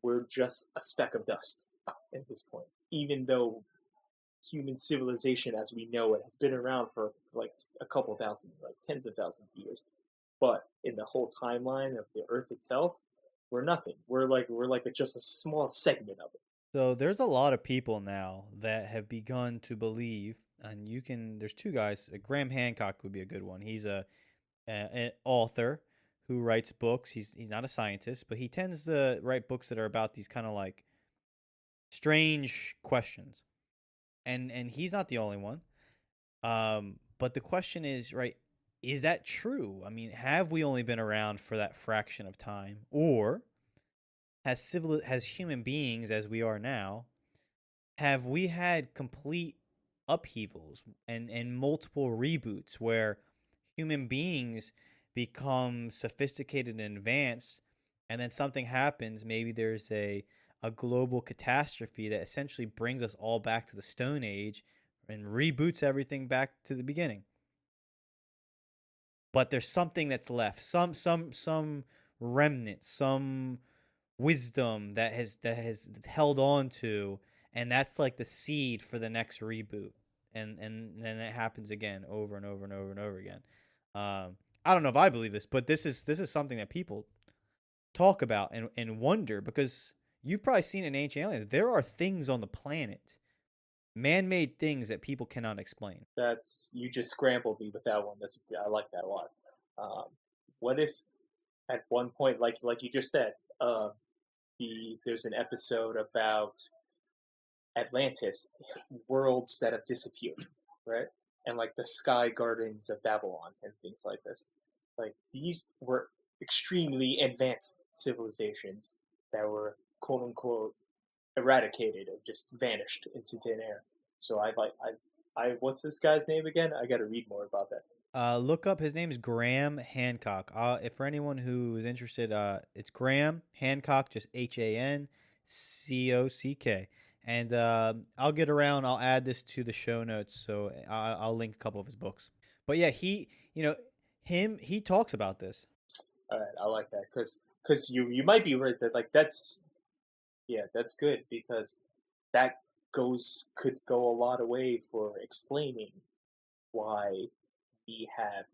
we're just a speck of dust at this point. Even though human civilization, as we know it, has been around for like a couple thousand, like tens of thousands of years, but in the whole timeline of the Earth itself, we're nothing. Just a small segment of it. So there's a lot of people now that have begun to believe, and there's two guys. Graham Hancock would be a good one. He's an author who writes books. He's not a scientist, but he tends to write books that are about these kind of like strange questions. And he's not the only one. But the question is, right, is that true? I mean, have we only been around for that fraction of time, or has human beings as we are now, have we had complete upheavals and multiple reboots where human beings become sophisticated and advanced, and then something happens, maybe there's a global catastrophe that essentially brings us all back to the Stone Age and reboots everything back to the beginning. But there's something that's left, some remnant, some wisdom that's held on to, and that's like the seed for the next reboot. And then it happens again over and over and over and over again. I don't know if I believe this, but this is something that people talk about and wonder, because you've probably seen in Ancient Aliens, there are things on the planet, man-made things that people cannot explain. You just scrambled me with that one. I like that a lot. What if at one point, like you just said, there's an episode about Atlantis, worlds that have disappeared, right? And like the sky gardens of Babylon and things like this. Like these were extremely advanced civilizations that were quote unquote eradicated or just vanished into thin air. So what's this guy's name again? I got to read more about that. Look up, his name is Graham Hancock. If for anyone who is interested, it's Graham Hancock, just HANCOCK. And I'll get around. I'll add this to the show notes, so I'll link a couple of his books. But yeah, he talks about this. All right, I like that because you might be right that like that's good because that could go a lot of way for explaining why we have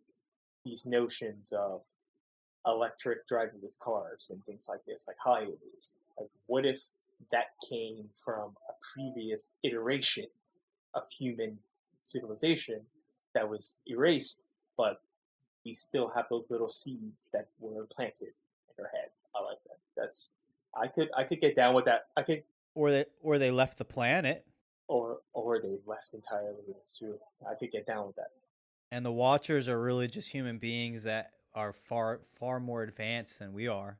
these notions of electric driverless cars and things like this, like highways. Like, what if that came from a previous iteration of human civilization that was erased, but we still have those little seeds that were planted in our head. I like that. I could get down with that. I could, or they left the planet, or they left entirely. It's true. I could get down with that. And the Watchers are really just human beings that are far more advanced than we are.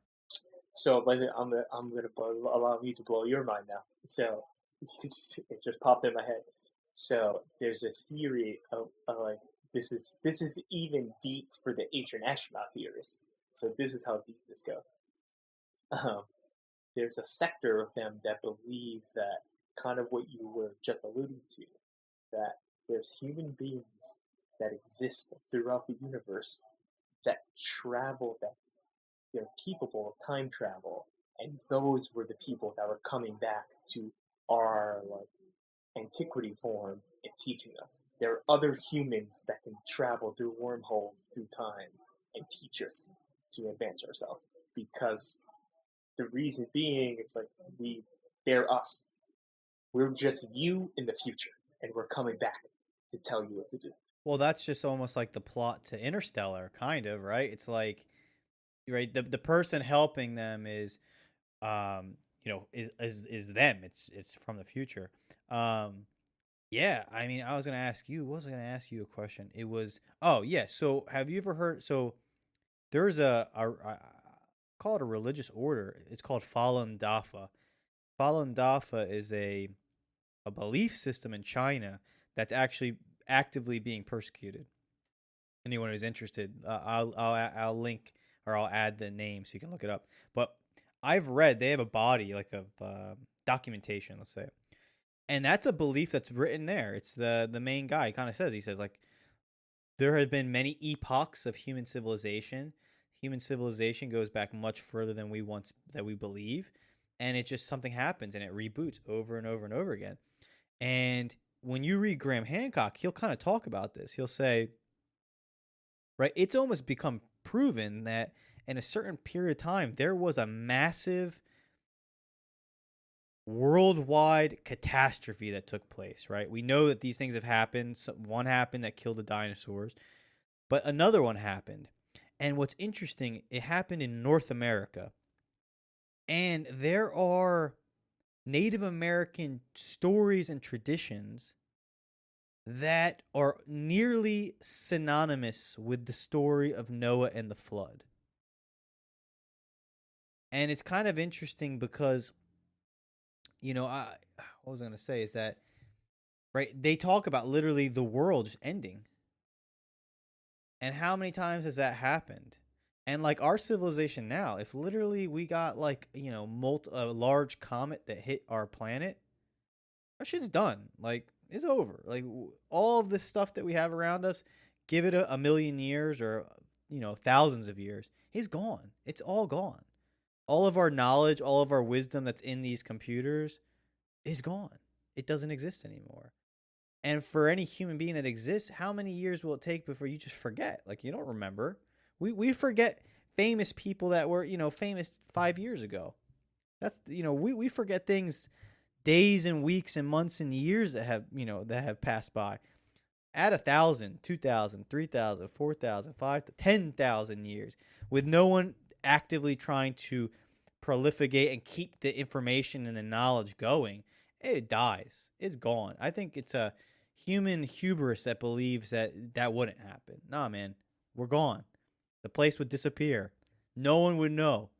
So I'm gonna allow me to blow your mind now. So it just popped in my head. So there's a theory of like this is even deep for the ancient astronaut theorists. So this is how deep this goes. there's a sector of them that believe that kind of what you were just alluding to, that there's human beings that exist throughout the universe that travel, that they're capable of time travel, and those were the people that were coming back to our like antiquity form and teaching us. There are other humans that can travel through wormholes through time and teach us to advance ourselves. Because the reason being is like they're us. We're just you in the future, and we're coming back to tell you what to do. Well, that's just almost like the plot to Interstellar, kind of, right? It's like, right, the person helping them is, is them. It's from the future. Yeah, I mean, I was gonna ask you. Was I gonna ask you a question? It was, oh yeah. So have you ever heard? So there's I call it a religious order. It's called Falun Dafa. Falun Dafa is a belief system in China that's actually actively being persecuted. Anyone who's interested, I'll link or I'll add the name so you can look it up. But I've read they have a body like of documentation, let's say, and that's a belief that's written there. It's the main guy. He says like there have been many epochs of human civilization. Human civilization goes back much further than we believe, and it just something happens and it reboots over and over and over again. And when you read Graham Hancock, he'll kind of talk about this. He'll say, right, it's almost become proven that in a certain period of time, there was a massive worldwide catastrophe that took place, right? We know that these things have happened. One happened that killed the dinosaurs, but another one happened. And what's interesting, it happened in North America. And there are Native American stories and traditions that are nearly synonymous with the story of Noah and the flood. And it's kind of interesting because, what was I going to say is that, right, they talk about literally the world just ending. And how many times has that happened? And like our civilization now, if literally we got like, a large comet that hit our planet, our shit's done. Like, it's over. Like, all of this stuff that we have around us, give it a million years or, thousands of years, it's gone. It's all gone. All of our knowledge, all of our wisdom that's in these computers is gone. It doesn't exist anymore. And for any human being that exists, how many years will it take before you just forget? Like, you don't remember. We forget famous people that were, famous 5 years ago. That's, we forget things days and weeks and months and years that have passed by. Add 1,000, 2,000, 3,000, 4,000, 5,000, 10,000 years with no one actively trying to proliferate and keep the information and the knowledge going. It dies. It's gone. I think it's a human hubris that believes that wouldn't happen. Nah, man, we're gone. The place would disappear. No one would know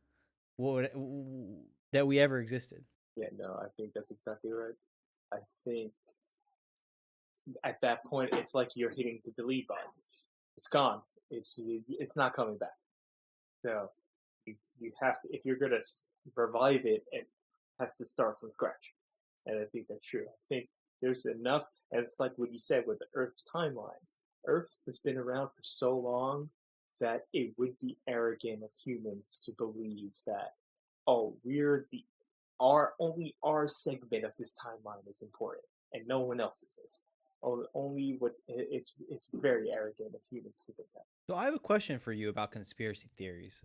that we ever existed. Yeah, no, I think that's exactly right. I think at that point, it's like you're hitting the delete button. It's gone. It's not coming back. So you have to, if you're going to revive it, it has to start from scratch. And I think that's true. I think there's enough, and it's like what you said with the Earth's timeline. Earth has been around for so long that it would be arrogant of humans to believe that, oh, only our segment of this timeline is important, and no one else's is. It's very arrogant of humans to think that. So I have a question for you about conspiracy theories.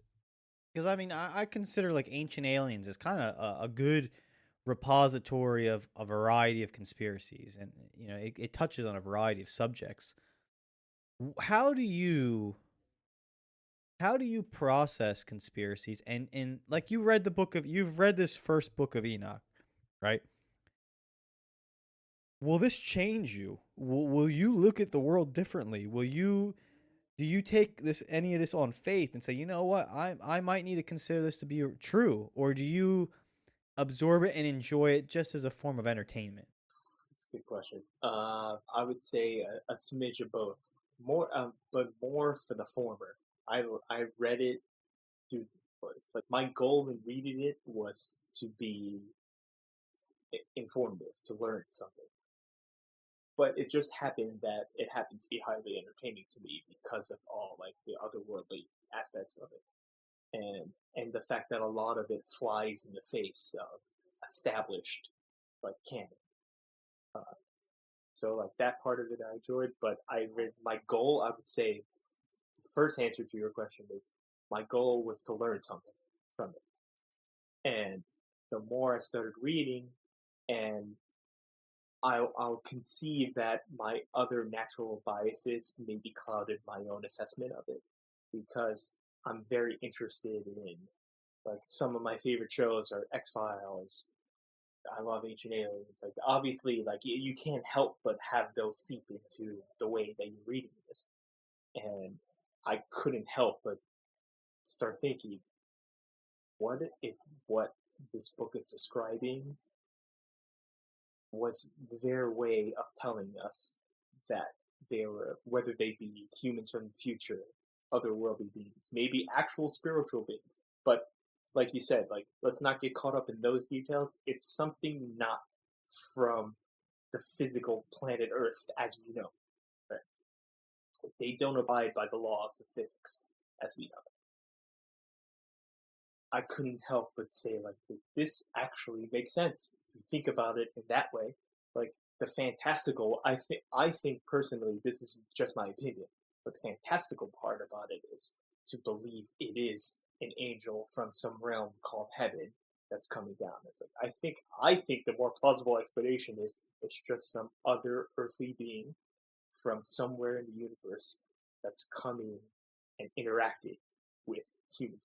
Because, I mean, I consider, like, Ancient Aliens as kind of a good repository of a variety of conspiracies. And, it touches on a variety of subjects. How do you process conspiracies? And like, you've read this first Book of Enoch, right? Will this change you? Will you look at the world differently? Do you take any of this on faith and say, you know what, I might need to consider this to be true, or do you absorb it and enjoy it just as a form of entertainment? That's a good question. I would say a smidge of both. More, but more for the former. I read it through Like my goal in reading it was to be informative, to learn something. But it just happened that it happened to be highly entertaining to me because of all like the otherworldly aspects of it, and the fact that a lot of it flies in the face of established like canon. Uh, so like that part of it I enjoyed, but I read my goal. I would say the first answer to your question is my goal was to learn something from it, and the more I started reading, and I'll concede that my other natural biases maybe clouded my own assessment of it because I'm very interested in like some of my favorite shows are X Files. I love Ancient Aliens. Like obviously, like you can't help but have those seep into the way that you're reading this, and I couldn't help but start thinking, what if what this book is describing was their way of telling us that they were, whether they be humans from the future, otherworldly beings, maybe actual spiritual beings. But like you said, like let's not get caught up in those details. It's something not from the physical planet Earth as we know. Right? They don't abide by the laws of physics as we know. I couldn't help but say like this actually makes sense if you think about it in that way. Like the fantastical, I think personally, this is just my opinion, but the fantastical part about it is to believe it is an angel from some realm called heaven that's coming down. It's like I think the more plausible explanation is it's just some other earthly being from somewhere in the universe that's coming and interacting with human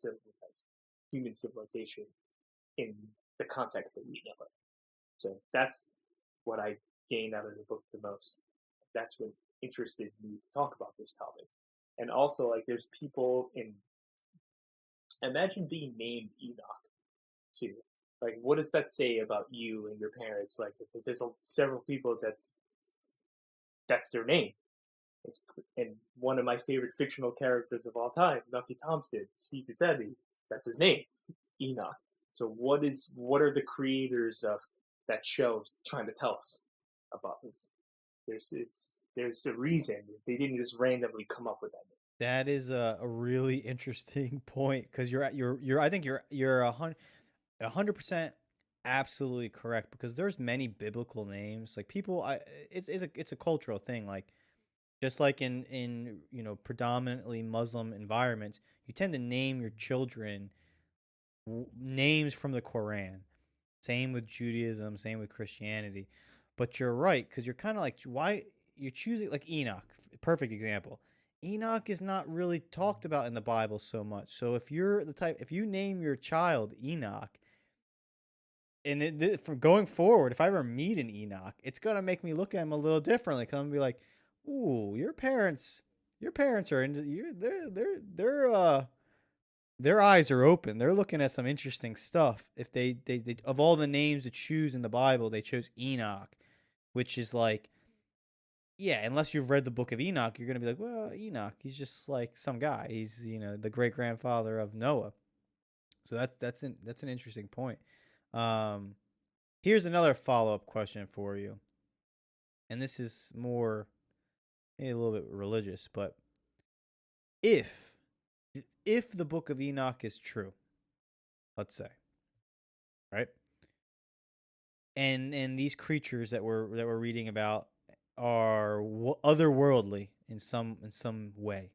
civilization in the context that we know it. So that's what I gained out of the book the most. That's what interested me to talk about this topic. And also, like, there's people in. Imagine being named Enoch, too. Like, what does that say about you and your parents? Like, if there's several people that's their name. And one of my favorite fictional characters of all time, Nucky Thompson, Steve Buscemi, that's his name, Enoch. So what are the creators of that show trying to tell us about this? There's a reason they didn't just randomly come up with that. That is a really interesting point because I think you're 100% absolutely correct because there's many biblical names like people it's a cultural thing like just like in predominantly Muslim environments you tend to name your children names from the Quran. Same with Judaism, same with Christianity. But you're right, because you're kind of like, why you're choosing like Enoch, perfect example. Enoch is not really talked about in the Bible so much. So if you name your child Enoch, and from going forward, if I ever meet an Enoch, it's gonna make me look at him a little differently. Cause I'm gonna be like, "Ooh, your parents are into you. Their eyes are open. They're looking at some interesting stuff. If they of all the names to choose in the Bible, they chose Enoch, which is like, yeah, unless you've read the Book of Enoch, you're gonna be like, well, Enoch, he's just like some guy. He's the great grandfather of Noah. So that's an interesting point. Um, Here's another follow up question for you, and this is more maybe a little bit religious, but if if the Book of Enoch is true, let's say, right? And these creatures that we're reading about are otherworldly in some way.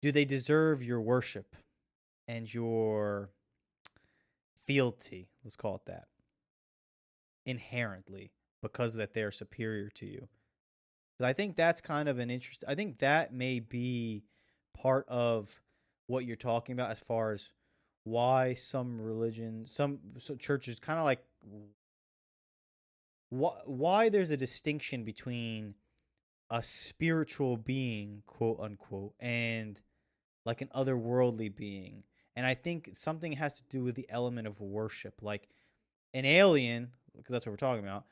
Do they deserve your worship and your fealty? Let's call it that. Inherently, because that they're superior to you. I think that's kind of an interest. I think that may be part of what you're talking about as far as why some churches kind of like why there's a distinction between a spiritual being, quote unquote, and like an otherworldly being. And I think something has to do with the element of worship. Like an alien, because that's what we're talking about,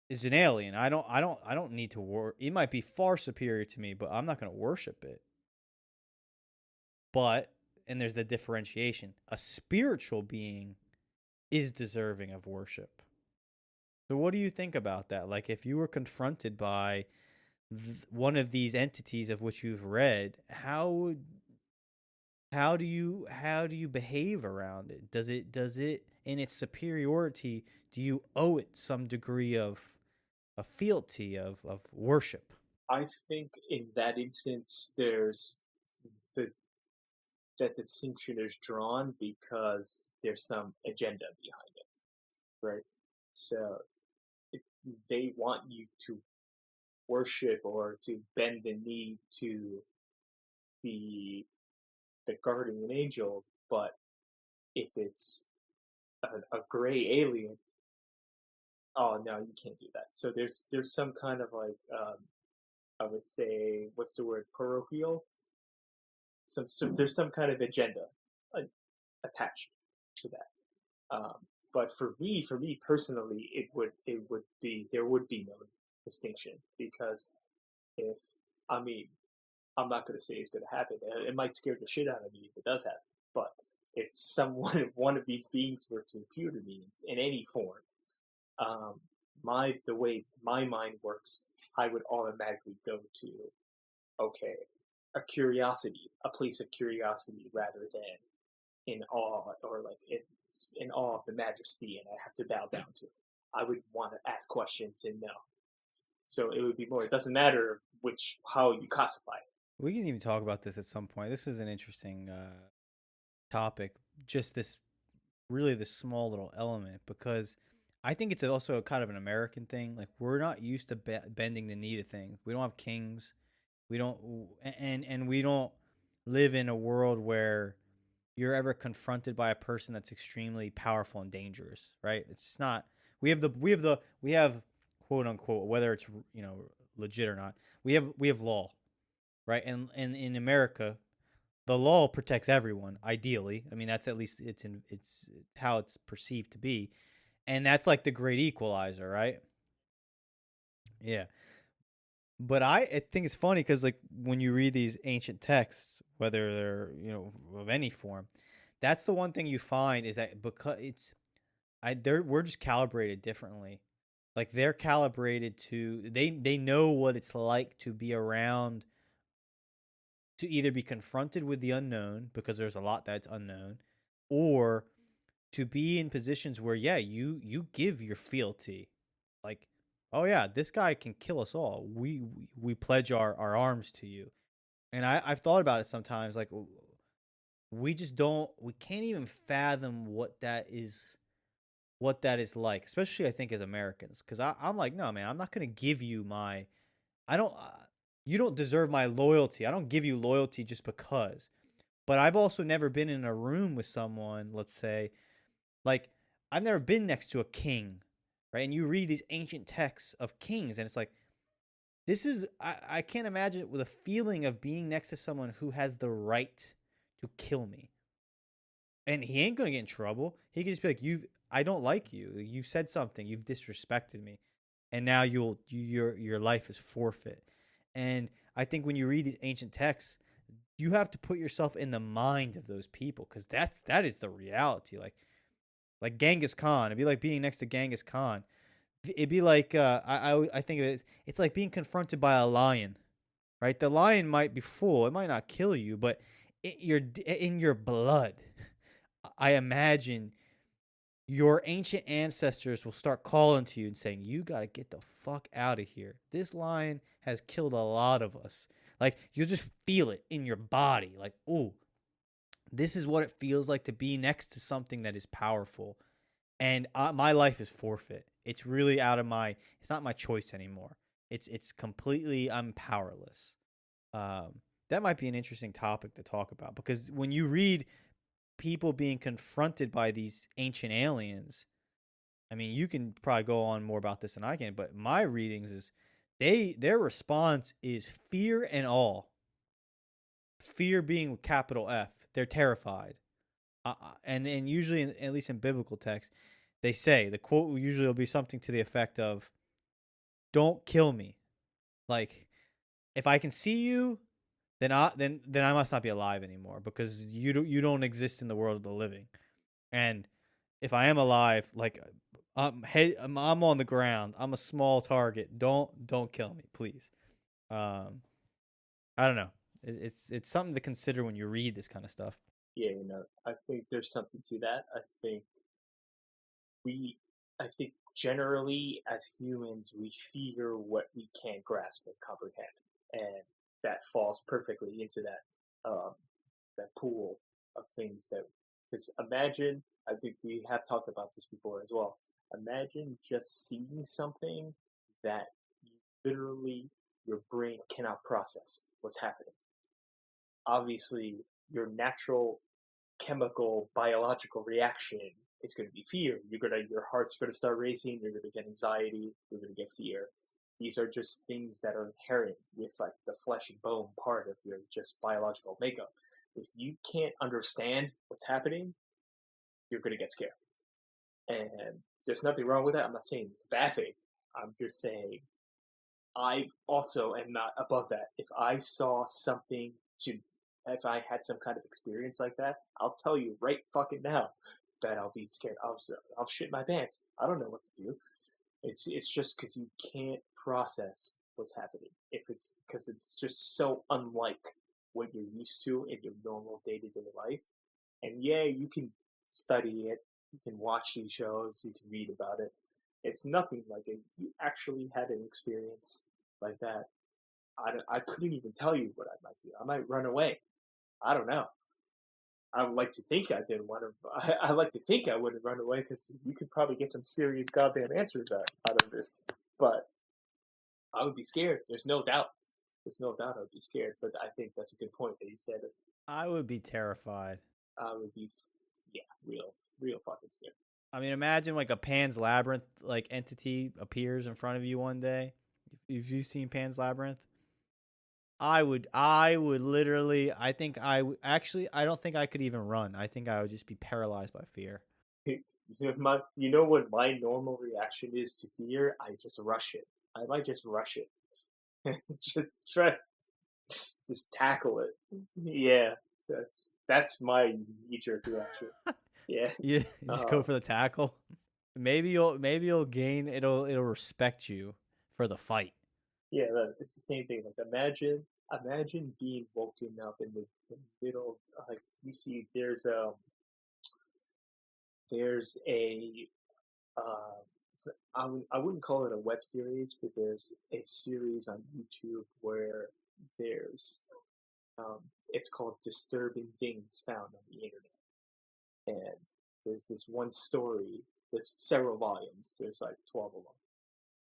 is an alien. I don't need to it might be far superior to me, but I'm not going to worship it. But and there's the differentiation. A spiritual being is deserving of worship. So what do you think about that? Like, if you were confronted by one of these entities of which you've read, how do you behave around it? Does it in its superiority, do you owe it some degree of fealty, of worship? I think in that instance, there's the that distinction is drawn because there's some agenda behind it, right? So if they want you to worship or to bend the knee to the guardian angel, but if it's a gray alien, oh no, you can't do that. So there's some kind of like I would say, what's the word, parochial? There's some kind of agenda attached to that. But for me personally, it would be, there would be no distinction, because if, I mean, I'm not going to say it's going to happen. It might scare the shit out of me if it does happen. But if one of these beings were to appear to me in any form, the way my mind works, I would automatically go to, okay, a curiosity, a place of curiosity, rather than in awe, or like it's in awe of the majesty, and I have to bow down to it. I would want to ask questions and know. So it would be more. It doesn't matter how you classify it. We can even talk about this at some point. This is an interesting topic. Just this small little element, because I think it's also kind of an American thing. Like, we're not used to bending the knee to things. We don't have kings. We don't, and we don't live in a world where you're ever confronted by a person that's extremely powerful and dangerous, right? It's just not. We have quote unquote, whether it's legit or not. We have law, right? And in America, the law protects everyone. Ideally, I mean, that's at least it's how it's perceived to be, and that's like the great equalizer, right? Yeah. But I think it's funny because, like, when you read these ancient texts, whether they're of any form, that's the one thing you find is that because we're just calibrated differently. Like, they're calibrated to they know what it's like to be around, to either be confronted with the unknown, because there's a lot that's unknown, or to be in positions where you give your fealty, like, oh yeah, this guy can kill us all. We pledge our arms to you. And I've thought about it sometimes, like, we can't even fathom what that is like, especially I think as Americans, because I'm like, no man, I'm not gonna give you you don't deserve my loyalty. I don't give you loyalty just because. But I've also never been in a room with someone, let's say, like, I've never been next to a king, right? And you read these ancient texts of kings, and it's like, I can't imagine it with a feeling of being next to someone who has the right to kill me. And he ain't gonna get in trouble. He can just be like, I don't like you. You've said something. You've disrespected me, and now your life is forfeit. And I think when you read these ancient texts, you have to put yourself in the mind of those people, because that is the reality. Like Genghis Khan. It'd be like being next to Genghis Khan. It'd be like I think of it, it's like being confronted by a lion, right? The lion might be full. It might not kill you, but in your blood. I imagine your ancient ancestors will start calling to you and saying, you got to get the fuck out of here. This lion has killed a lot of us. Like, you'll just feel it in your body. Like, ooh, this is what it feels like to be next to something that is powerful. And my life is forfeit. It's really it's not my choice anymore. It's completely, I'm powerless. That might be an interesting topic to talk about, because when you read people being confronted by these ancient aliens, I mean, you can probably go on more about this than I can, but my readings is their response is fear and awe. Fear being with capital F. They're terrified. And then usually, at least in biblical text, they say, the quote usually will be something to the effect of, don't kill me. Like, if I can see you, then I must not be alive anymore because you don't exist in the world of the living. And if I am alive, like I'm on the ground. I'm a small target. Don't kill me, please. Um, I don't know. It's something to consider when you read this kind of stuff. Yeah, I think there's something to that. We, I think generally as humans, we fear what we can't grasp and comprehend, and that falls perfectly into that pool of things that. Because imagine, I think we have talked about this before as well. Imagine just seeing something that you literally your brain cannot process what's happening. Obviously, your natural chemical biological reaction is going to be fear. Your heart's going to start racing. You're going to get anxiety. You're going to get fear. These are just things that are inherent with like the flesh and bone part of your just biological makeup. If you can't understand what's happening, you're going to get scared. And there's nothing wrong with that. I'm not saying it's a bad thing. I'm just saying I also am not above that. If I saw something if I had some kind of experience like that, I'll tell you right fucking now that I'll be scared. I'll shit my pants. I don't know what to do. It's just because you can't process what's happening. If it's because it's just so unlike what you're used to in your normal day-to-day life. And yeah, you can study it, you can watch these shows, you can read about it. It's nothing like it. You actually had an experience like that. I couldn't even tell you what I might do. I might run away. I don't know. I would like to think I didn't want to. I like to think I wouldn't run away because you could probably get some serious goddamn answers out of this. But I would be scared. There's no doubt. There's no doubt I would be scared. But I think that's a good point that you said. I would be terrified. I would be, yeah, real fucking scared. I mean, imagine like a Pan's Labyrinth like entity appears in front of you one day. If you've seen Pan's Labyrinth, I would literally. I think actually. I don't think I could even run. I think I would just be paralyzed by fear. You know what my normal reaction is to fear? I just rush it. I might just rush it. Just try, just tackle it. Yeah, that's my knee-jerk reaction. Yeah. You just go for the tackle. Maybe you'll gain. It'll respect you for the fight. Yeah, it's the same thing. Like imagine being woken up in the middle. Like you see, there's a I wouldn't call it a web series, but there's a series on YouTube where there's it's called Disturbing Things Found on the Internet. And there's this one story, there's several volumes, there's like 12 of them.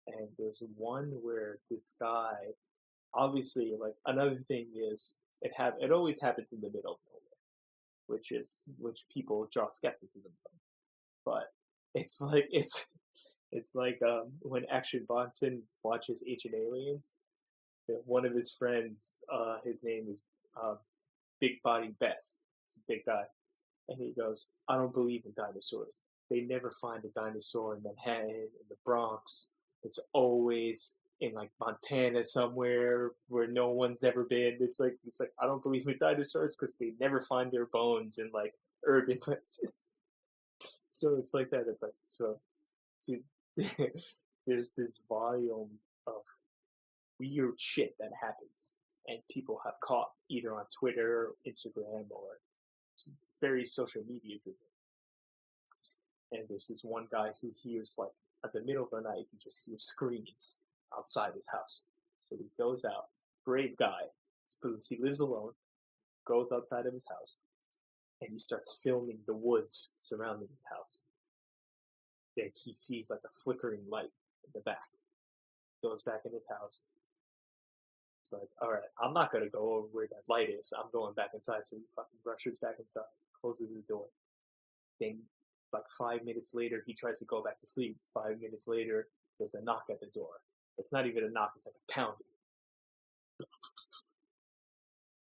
And there's one where this guy, obviously, like another thing is, it always happens in the middle of nowhere, which people draw skepticism from. But it's like when Action Bronson watches Ancient Aliens, one of his friends, his name is Big Body Bess. It's a big guy. And he goes, I don't believe in dinosaurs. They never find a dinosaur in Manhattan, in the Bronx. It's always in like Montana somewhere where no one's ever been. It's like I don't believe in dinosaurs because they never find their bones in like urban places. So it's like that. It's like there's this volume of weird shit that happens, and people have caught either on Twitter, Instagram, or very social media driven. And there's this one guy who hears, like, at the middle of the night, he just hears screams outside his house. So he goes out, brave guy, he lives alone, goes outside of his house, and he starts filming the woods surrounding his house. Then he sees like a flickering light in the back. Goes back in his house. It's like, all right, I'm not gonna go over where that light is. I'm going back inside. So he fucking rushes back inside, closes his door. Then, like 5 minutes later, he tries to go back to sleep. 5 minutes later, there's a knock at the door. It's not even a knock; it's like a pounding.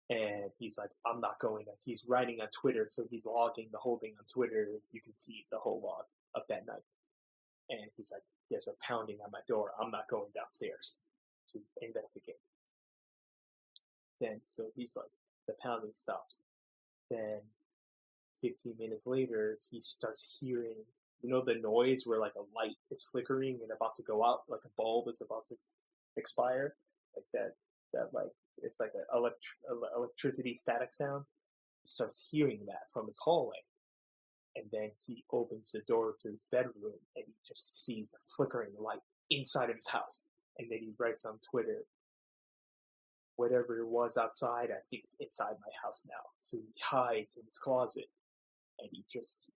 And he's like, I'm not going. He's writing on Twitter, so he's logging the whole thing on Twitter. You can see the whole log of that night. And he's like, there's a pounding on my door. I'm not going downstairs to investigate. Then, so he's like, the pounding stops. Then 15 minutes later, he starts hearing, the noise where like a light is flickering and about to go out, like a bulb is about to expire, like that like it's like an electricity static sound. He starts hearing that from his hallway, and then he opens the door to his bedroom and he just sees a flickering light inside of his house. And then he writes on Twitter, whatever it was outside, I think it's inside my house now. So he hides in his closet, and he just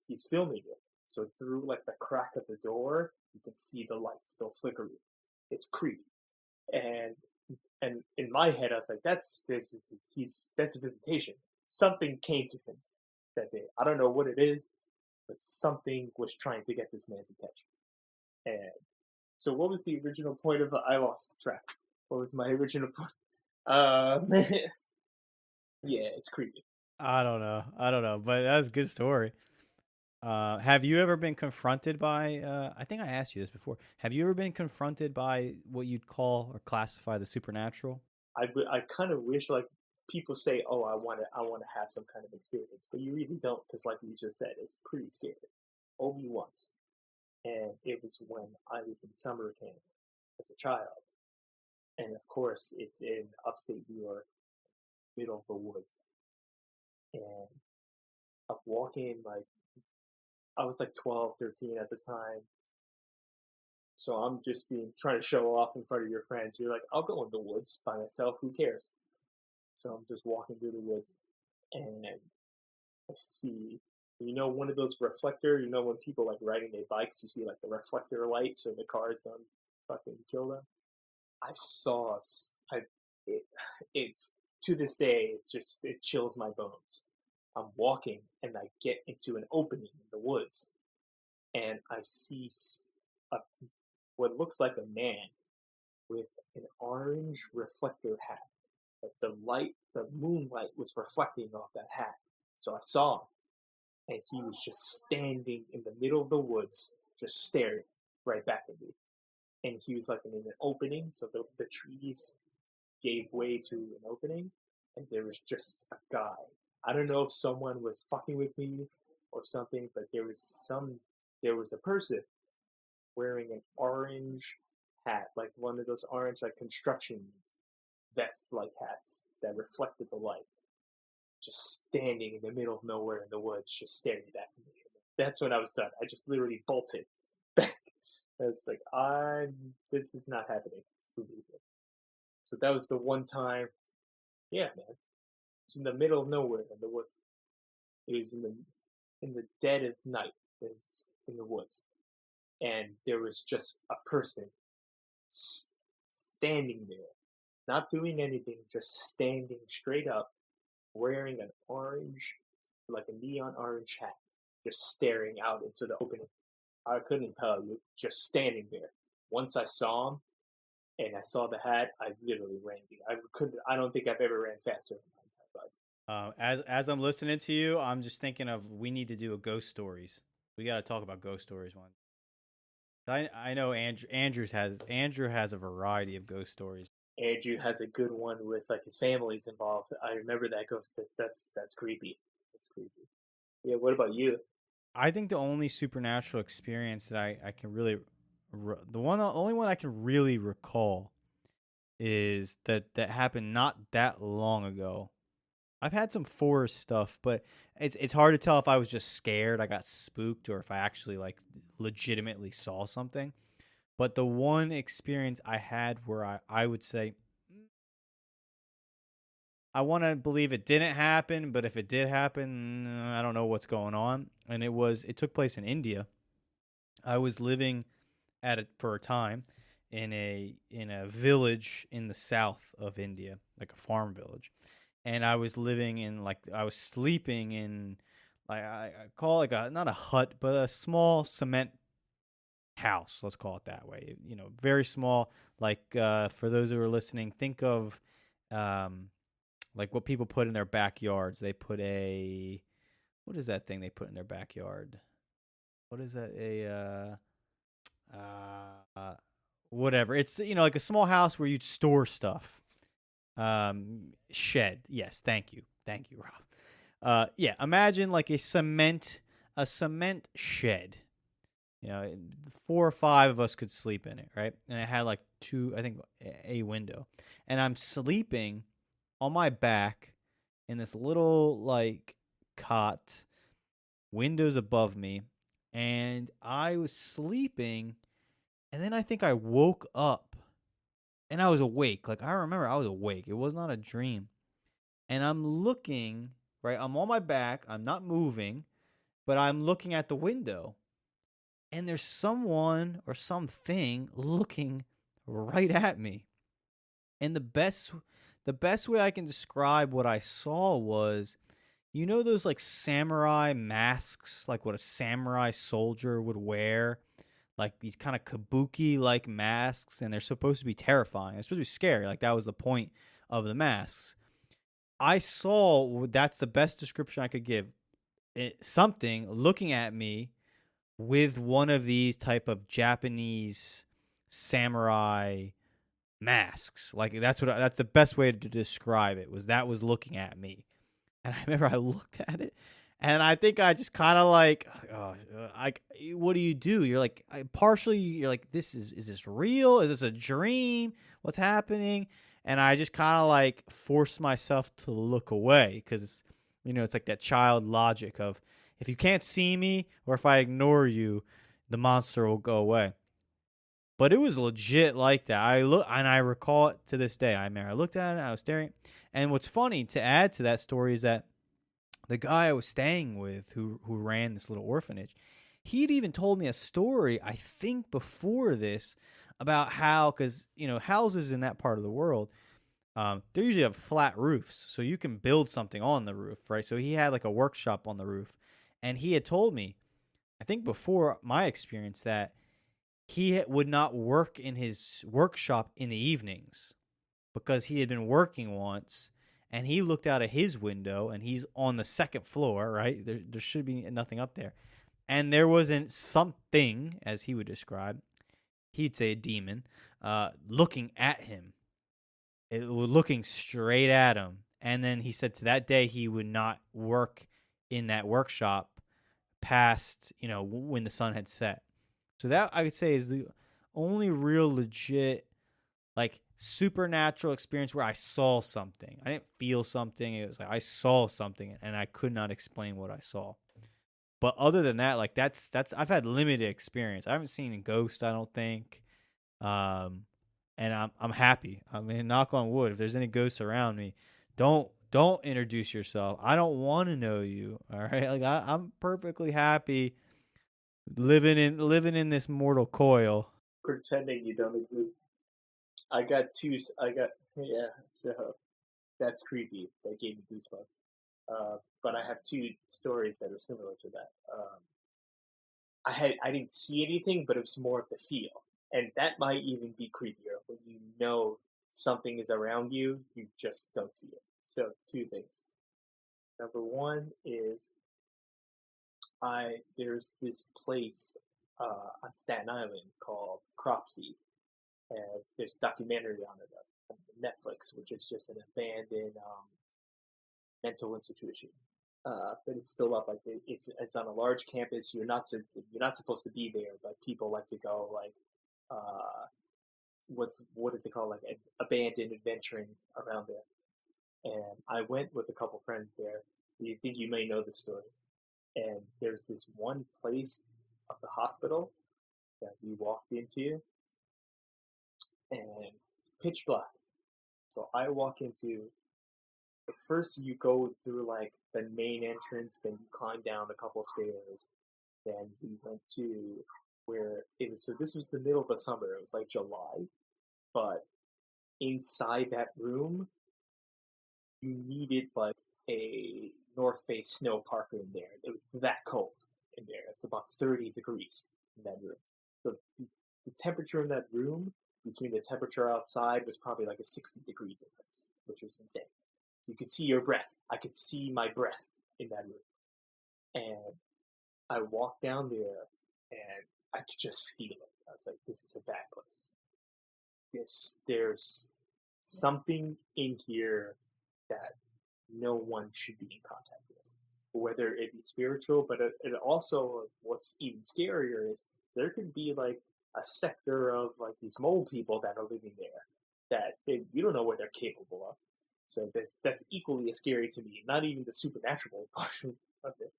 he's filming it. So through like the crack of the door, you can see the light still flickering. It's creepy. And in my head, I was like, that's a visitation. Something came to him that day. I don't know what it is, but something was trying to get this man's attention. And so, what was the original point of? I lost track. What was my original point? Yeah, it's creepy. I don't know, but that's a good story. Have you ever been confronted by? I think I asked you this before. Have you ever been confronted by what you'd call or classify the supernatural? I kind of wish, like, people say, "Oh, I want to have some kind of experience," but you really don't, because, like we just said, it's pretty scary. Only once, and it was when I was in summer camp as a child, and of course, it's in upstate New York, middle of the woods, and I'm walking like. I was like 12, 13 at this time. So I'm just trying to show off in front of your friends. You're like, I'll go in the woods by myself. Who cares? So I'm just walking through the woods, and I see, one of those reflector. When people like riding their bikes, you see like the reflector lights, so the cars don't fucking kill them. I saw it to this day. It chills my bones. I'm walking and I get into an opening in the woods, and I see what looks like a man with an orange reflector hat. Like the moonlight was reflecting off that hat. So I saw him, and he was just standing in the middle of the woods, just staring right back at me. And he was like in an opening, so the trees gave way to an opening, and there was just a guy. I don't know if someone was fucking with me or something, but there was a person wearing an orange hat, like one of those orange like construction vest like hats that reflected the light, just standing in the middle of nowhere in the woods, just staring back at me. That's when I was done. I just literally bolted back. It's like, this is not happening for me. So that was the one time. Yeah, man. It's in the middle of nowhere in the woods. It was in the dead of night. It was in the woods, and there was just a person standing there, not doing anything, just standing straight up, wearing an orange, like a neon orange hat, just staring out into the opening. I couldn't tell you, just standing there. Once I saw him, and I saw the hat, I literally ran. I don't think I've ever ran faster in my entire life. As I'm listening to you, I'm just thinking of we need to do a ghost stories. We got to talk about ghost stories one. I know Andrew has a variety of ghost stories. Andrew has a good one with like his family's involved. I remember that ghost. That's creepy. That's creepy. Yeah. What about you? I think the only supernatural experience that I can really the only one I can really recall is that happened not that long ago. I've had some forest stuff, but it's hard to tell if I was just scared, I got spooked, or if I actually like legitimately saw something. But the one experience I had where I would say I want to believe it didn't happen, but if it did happen, I don't know what's going on. And it took place in India. I was living at it for a time in a village in the south of India, like a farm village. And I was living in I was sleeping in like I call it like not a hut, but a small cement house. Let's call it that way. Very small. Like for those who are listening, think of like what people put in their backyards. They put what is that thing they put in their backyard? What is that? Whatever. It's like a small house where you'd store stuff. Shed. Yes, thank you, Rob. Yeah, imagine like a cement shed. You know, 4 or 5 of us could sleep in it, right? And it had like I think, a window, and I'm sleeping on my back in this little like cot, windows above me, and I was sleeping, and then I think I woke up, and I was awake. Like I remember I was awake. It was not a dream. And I'm looking, right? I'm on my back. I'm not moving, but I'm looking at the window. And there's someone or something looking right at me. And the best way I can describe what I saw was, you know those like samurai masks, like what a samurai soldier would wear, like these kind of kabuki like masks, and they're supposed to be terrifying. They're supposed to be scary. Like that was the point of the masks. I saw, that's the best description I could give. Something looking at me with one of these type of Japanese samurai masks. Like that's the best way to describe it. Was looking at me. And I remember I looked at it, and I think I just kind of like, what do you do? You're like, partially, you're like, is this real? Is this a dream? What's happening? And I just kind of like forced myself to look away because it's like that child logic of, if you can't see me or if I ignore you, the monster will go away. But it was legit like that. I recall it to this day. I remember I looked at it, I was staring. And what's funny to add to that story is that the guy I was staying with, who ran this little orphanage, he'd even told me a story, I think before this, about how, because houses in that part of the world, they usually have flat roofs, so you can build something on the roof, right? So he had like a workshop on the roof, and he had told me, I think before my experience, that he would not work in his workshop in the evenings because he had been working once, and he looked out of his window, and he's on the second floor, right? There should be nothing up there. And there wasn't something, as he would describe, he'd say a demon, looking at him. It was looking straight at him. And then he said to that day he would not work in that workshop past, when the sun had set. So that, I would say, is the only real legit, like, supernatural experience where I saw something. I didn't feel something. It was like I saw something, and I could not explain what I saw. But other than that, like that's I've had limited experience. I haven't seen a ghost, I don't think. And I'm happy. I mean, knock on wood, if there's any ghosts around me, don't introduce yourself. I don't want to know you. All right, like I'm perfectly happy living in this mortal coil. Pretending you don't exist. Yeah. So that's creepy. That gave me goosebumps. But I have two stories that are similar to that. I didn't see anything, but it was more of the feel, and that might even be creepier when you know something is around you, you just don't see it. So two things. Number one is there's this place on Staten Island called Cropsey, and there's a documentary on it on Netflix, which is just an abandoned mental institution. But it's still up. Like it's on a large campus. You're not supposed to be there, but people like to go. Like what is it called? Like abandoned adventuring around there. And I went with a couple friends there. You think you may know the story. And there's this one place of the hospital that we walked into, and it's pitch black. So I walk into. First, you go through like the main entrance, then you climb down a couple stairs. Then we went to where it was. So this was the middle of the summer. It was like July, but inside that room, you needed like a North Face snow parka in there. It was that cold in there. It's about 30 degrees in that room. So the temperature in that room between the temperature outside was probably like a 60-degree difference, which was insane. So you could see your breath. I could see my breath in that room. And I walked down there, and I could just feel it. I was like, this is a bad place. There's something in here that no one should be in contact with, whether it be spiritual, but it also, what's even scarier is there could be like a sector of like these mole people that are living there that you don't know what they're capable of. So that's equally as scary to me. Not even the supernatural part of it,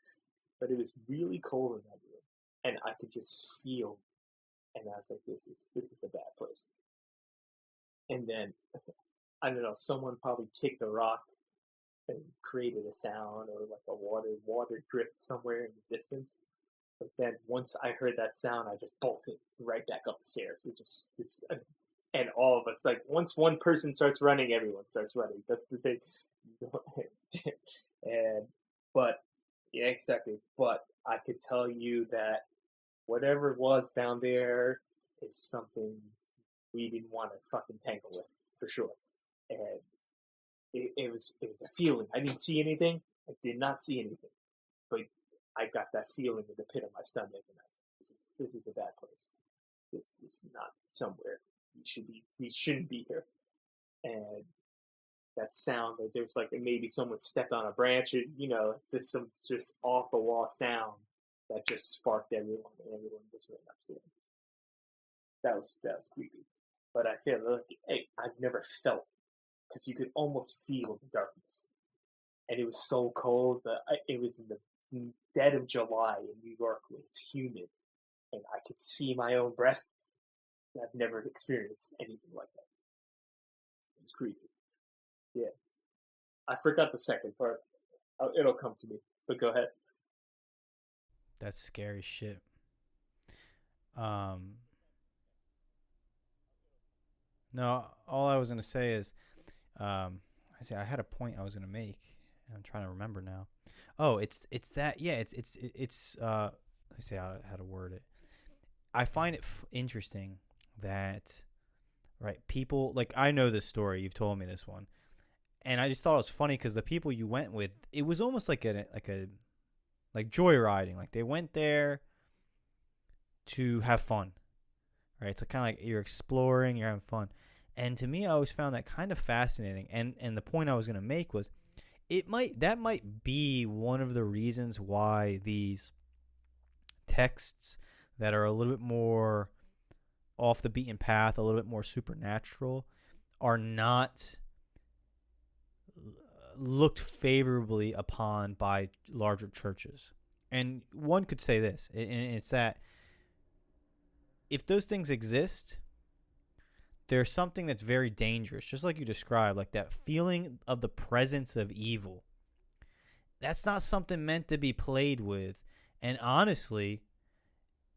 but it was really cold in that room, and I could just feel. And I was like, "This is a bad place." And then I don't know, someone probably kicked a rock and created a sound, or like a water dripped somewhere in the distance. But then once I heard that sound, I just bolted right back up the stairs. And all of us, like, once one person starts running, everyone starts running. That's the thing. and but yeah, exactly. But I could tell you that whatever it was down there is something we didn't want to fucking tangle with, for sure. And it was a feeling. I didn't see anything. I did not see anything, but I got that feeling in the pit of my stomach, and I was like, this is a bad place. This is not somewhere we shouldn't be here. And that sound, that there's like maybe someone stepped on a branch, just some just off the wall sound that just sparked everyone, and everyone just ran upstairs. That was creepy. But I feel like I've never felt, because you could almost feel the darkness, and it was so cold that it was in the dead of July in New York when it's humid, and I could see my own breath. I've never experienced anything like that. It was creepy. Yeah, I forgot the second part. It'll come to me. But go ahead. That's scary shit. No, all I was gonna say is, I had a point I was gonna make. I'm trying to remember now. Oh, it's that. Yeah, it's. Let me see how to word it. I find it interesting that, right, people, like, I know this story. You've told me this one, and I just thought it was funny because the people you went with, it was almost like joyriding. Like, they went there to have fun, right? It's kind of like you're exploring, you're having fun. And to me, I always found that kind of fascinating. And the point I was going to make was, that might be one of the reasons why these texts that are a little bit more off the beaten path, a little bit more supernatural, are not looked favorably upon by larger churches. And one could say this, and it's that if those things exist, there's something that's very dangerous, just like you described, like that feeling of the presence of evil. That's not something meant to be played with. And honestly,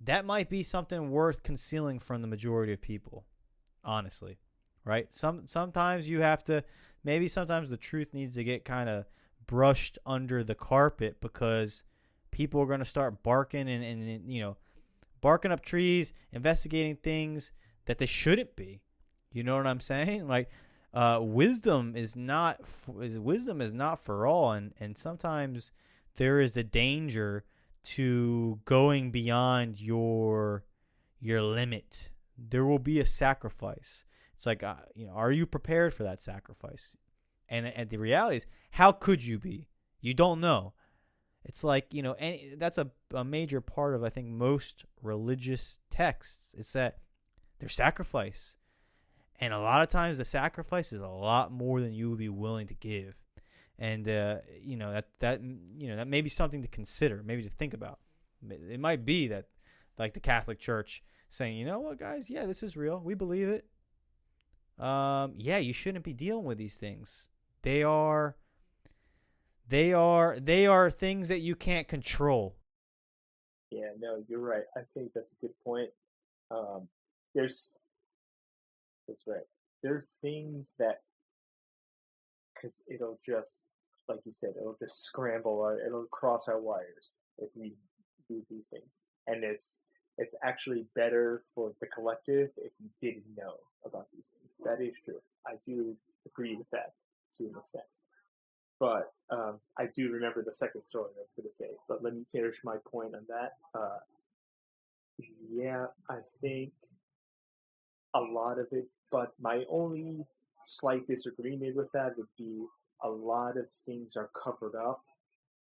that might be something worth concealing from the majority of people, honestly, right? Sometimes you have to, maybe sometimes the truth needs to get kind of brushed under the carpet, because people are going to start barking and barking up trees, investigating things that they shouldn't be. You know what I'm saying? Like, wisdom is not for all, and sometimes there is a danger to going beyond your limit. There will be a sacrifice. It's like, are you prepared for that sacrifice? And the reality is, how could you be? You don't know. It's like, that's a major part of, I think, most religious texts. It's that there's sacrifice. And a lot of times the sacrifice is a lot more than you would be willing to give. And, that may be something to consider, maybe to think about. It might be that, like, the Catholic Church saying, you know what, guys? Yeah, this is real. We believe it. Yeah, you shouldn't be dealing with these things. They are things that you can't control. Yeah, no, you're right. I think that's a good point. That's right. There are things that, because it'll just, like you said, it'll just it'll cross our wires if we do these things. And it's actually better for the collective if we didn't know about these things. That is true. I do agree with that to an extent. But I do remember the second story I was going to say. But let me finish my point on that. Yeah, I think a lot of it, but my only slight disagreement with that would be a lot of things are covered up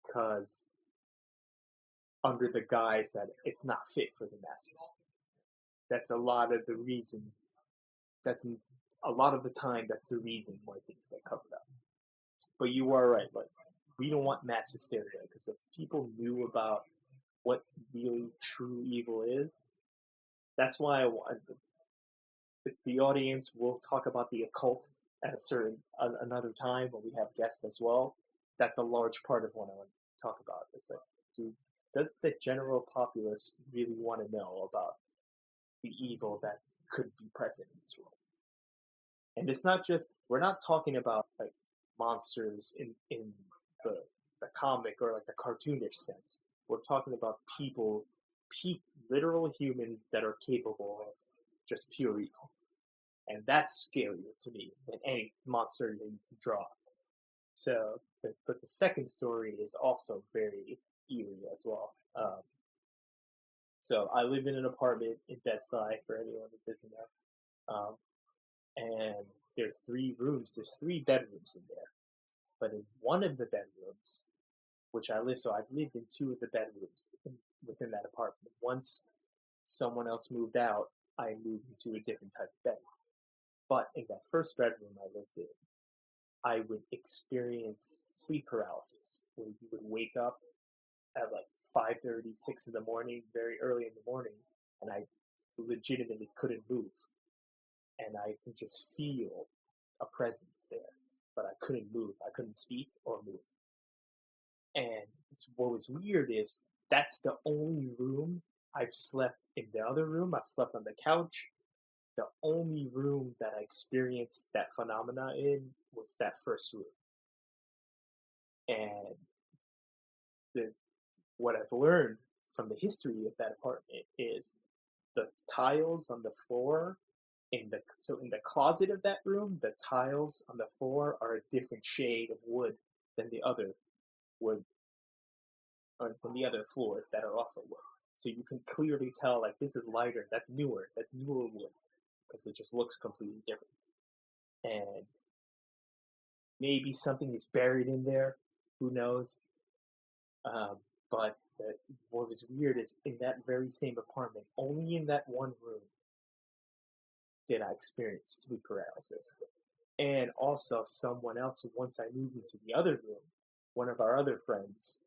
because under the guise that it's not fit for the masses. That's a lot of the reasons. That's a lot of the time. That's the reason why things get covered up. But you are right. Like, we don't want mass hysteria, because if people knew about what really true evil is, that's why the audience will talk about the occult at another time when we have guests as well. That's a large part of what I want to talk about. It's like, does the general populace really want to know about the evil that could be present in this world? And it's not just, we're not talking about like monsters in the comic or like the cartoonish sense. We're talking about people, literal humans that are capable of just pure evil. And that's scarier to me than any monster that you can draw. So, but the second story is also very eerie as well. So I live in an apartment in Bed-Stuy, for anyone who doesn't know. And there's 3 rooms. There's 3 bedrooms in there. But in one of the bedrooms, which I've lived in 2 of the bedrooms within that apartment. Once someone else moved out, I moved into a different type of bedroom. But in that first bedroom I lived in, I would experience sleep paralysis, where you would wake up at like 5:30, 6 in the morning, very early in the morning, and I legitimately couldn't move. And I could just feel a presence there, but I couldn't move. I couldn't speak or move. And what was weird is that's the only room I've slept in. The other room, I've slept on the couch. The only room that I experienced that phenomena in was that first room. And what I've learned from the history of that apartment is the tiles on the floor in the closet of that room, the tiles on the floor are a different shade of wood than the other wood, or than the other floors that are also wood. So you can clearly tell, like, this is lighter, that's newer wood, because it just looks completely different. And maybe something is buried in there, who knows? But what was weird is in that very same apartment, only in that one room, did I experience sleep paralysis. And also someone else, once I moved into the other room, one of our other friends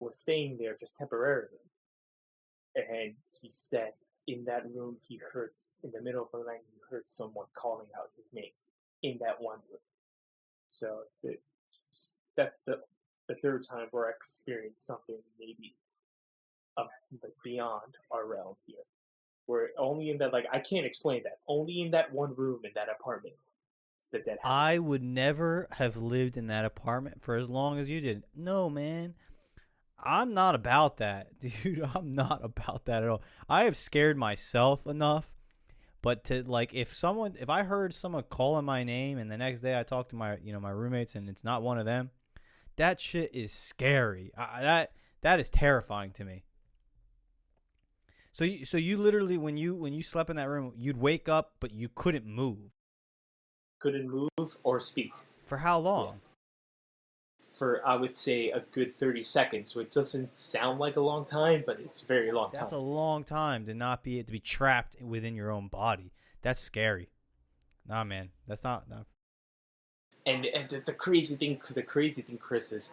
was staying there just temporarily. And he said in that room, he heard, in the middle of the night, he heard someone calling out his name in that one room. So that's the third time where I experienced something maybe beyond our realm here. Where only in that, like, I can't explain that. Only in that one room in that apartment that happened. I would never have lived in that apartment for as long as you did. No, man. I'm not about that, dude. I'm not about that at all. I have scared myself enough, but to, like, if I heard someone calling my name and the next day I talked to my roommates and it's not one of them, that shit is scary. That is terrifying to me. So you literally, when you slept in that room, you'd wake up, but you couldn't move. Couldn't move or speak. For how long? Yeah. For, I would say, a good 30 seconds, which doesn't sound like a long time, but it's a very long time. That's a long time to be trapped within your own body. That's scary. Nah, man, that's not. No. And the crazy thing, Chris, is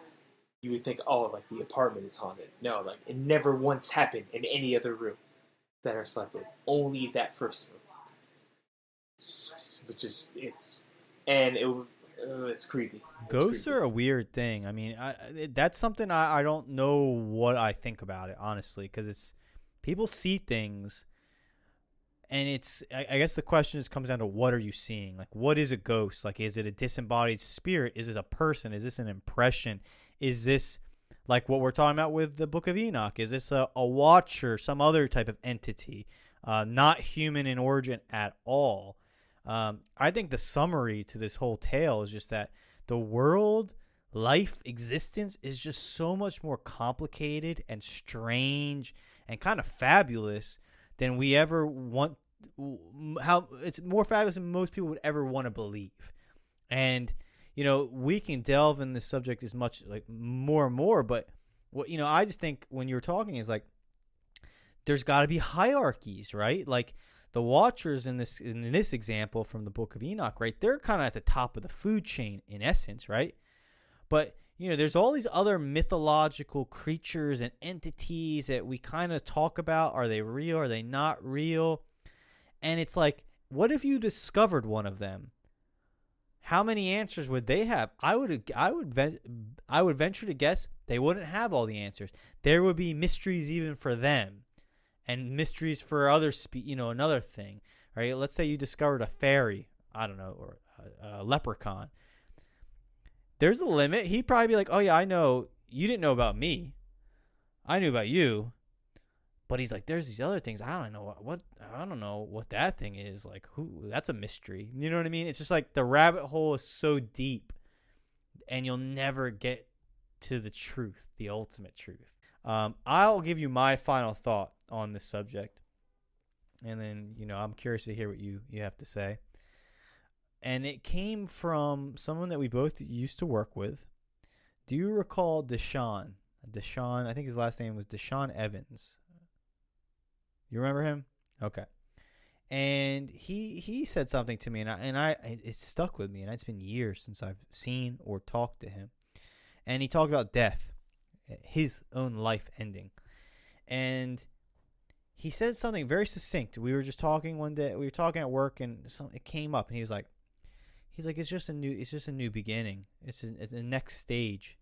you would think, oh, like, the apartment is haunted. No, like, it never once happened in any other room that I've slept in. Only that first room. Which is, it's creepy. Ghosts are a weird thing. I mean, that's something I don't know what I think about it, honestly, because people see things, and I guess the question comes down to, what are you seeing? Like, what is a ghost? Like, is it a disembodied spirit? Is it a person? Is this an impression? Is this like what we're talking about with the Book of Enoch? Is this a watcher, some other type of entity, not human in origin at all? I think the summary to this whole tale is just that the world, life, existence is just so much more complicated and strange and kind of fabulous than we ever want how it's more fabulous than most people would ever want to believe. And we can delve in this subject as much, like, more and more, but what I just think when you were talking is like there's got to be hierarchies, right? Like the Watchers in this example from the Book of Enoch, right? They're kind of at the top of the food chain in essence, right? But there's all these other mythological creatures and entities that we kind of talk about. Are they real? Are they not real? And it's like, what if you discovered one of them? How many answers would they have? I would venture to guess they wouldn't have all the answers. There would be mysteries even for them, and mysteries for other another thing, right? Let's say you discovered a fairy, I don't know, or a leprechaun. There's a limit. He'd probably be like, "Oh yeah, I know. You didn't know about me. I knew about you." But he's like, "There's these other things. I don't know what that thing is. Like, who? That's a mystery." You know what I mean? It's just like the rabbit hole is so deep, and you'll never get to the truth, the ultimate truth. I'll give you my final thought on this subject, and then I'm curious to hear what you have to say. And it came from someone that we both used to work with. Do you recall Deshaun? Deshaun, I think his last name was Deshaun Evans. You remember him? Okay. And he said something to me, and it stuck with me, and it's been years since I've seen or talked to him. And he talked about death, his own life ending. And he said something very succinct. We were just talking one day. We were talking at work, and it came up, and he was like, it's just a new beginning. It's a next stage.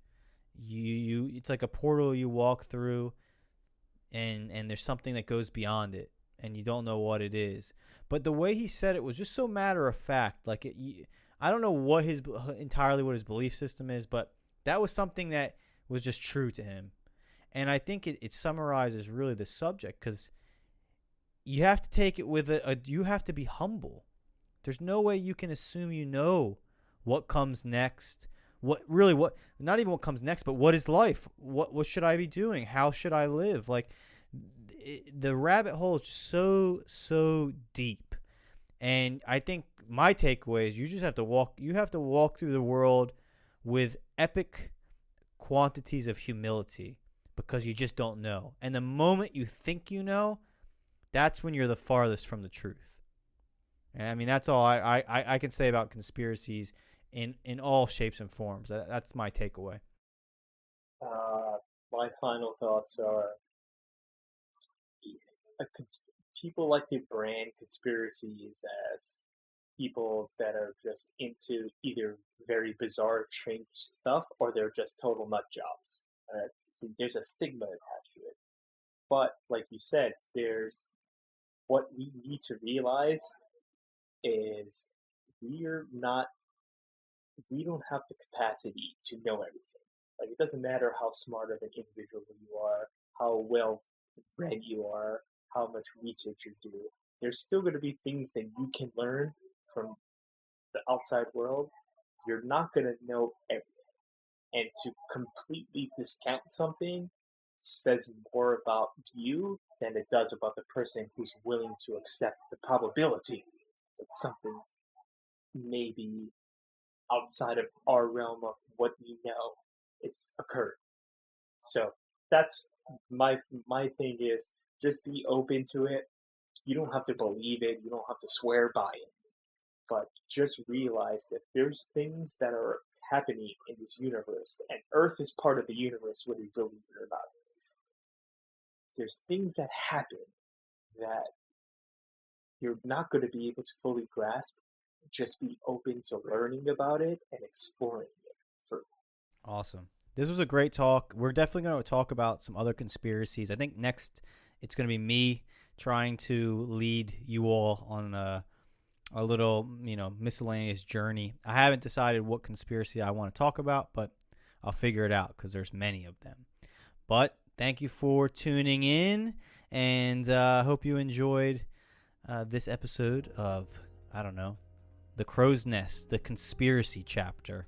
It's like a portal you walk through, and there's something that goes beyond it, and you don't know what it is. But the way he said it was just so matter of fact. Like I don't know what his belief system is, but that was something that was just true to him. And I think it summarizes really the subject, because you have to take it with you have to be humble. There's no way you can assume what comes next. Not even what comes next, but what is life? What should I be doing? How should I live? Like, the rabbit hole is just so deep. And I think my takeaway is you have to walk through the world with epic quantities of humility, because you just don't know. And the moment you think you know, that's when you're the farthest from the truth. And I mean, that's all I can say about conspiracies in all shapes and forms. That's my takeaway. My final thoughts are, people like to brand conspiracies as people that are just into either very bizarre, strange stuff, or they're just total nut jobs. So there's a stigma attached to it. But like you said, what we need to realize is we don't have the capacity to know everything. Like, it doesn't matter how smart of an individual you are, how well read you are, how much research you do. There's still going to be things that you can learn from the outside world. You're not going to know everything. And to completely discount something says more about you than it does about the person who's willing to accept the probability that something may be outside of our realm of what we know it's occurred. So that's my thing is, just be open to it. You don't have to believe it. You don't have to swear by it. But just realize that there's things that are happening in this universe, and Earth is part of the universe, whether you believe it or not. There's things that happen that you're not going to be able to fully grasp. Just be open to learning about it and exploring it further. Awesome. This was a great talk. We're definitely going to talk about some other conspiracies. I think next it's going to be me trying to lead you all on a little, miscellaneous journey. I haven't decided what conspiracy I want to talk about, but I'll figure it out because there's many of them. But thank you for tuning in, and I hope you enjoyed this episode of, The Crow's Nest, the conspiracy chapter.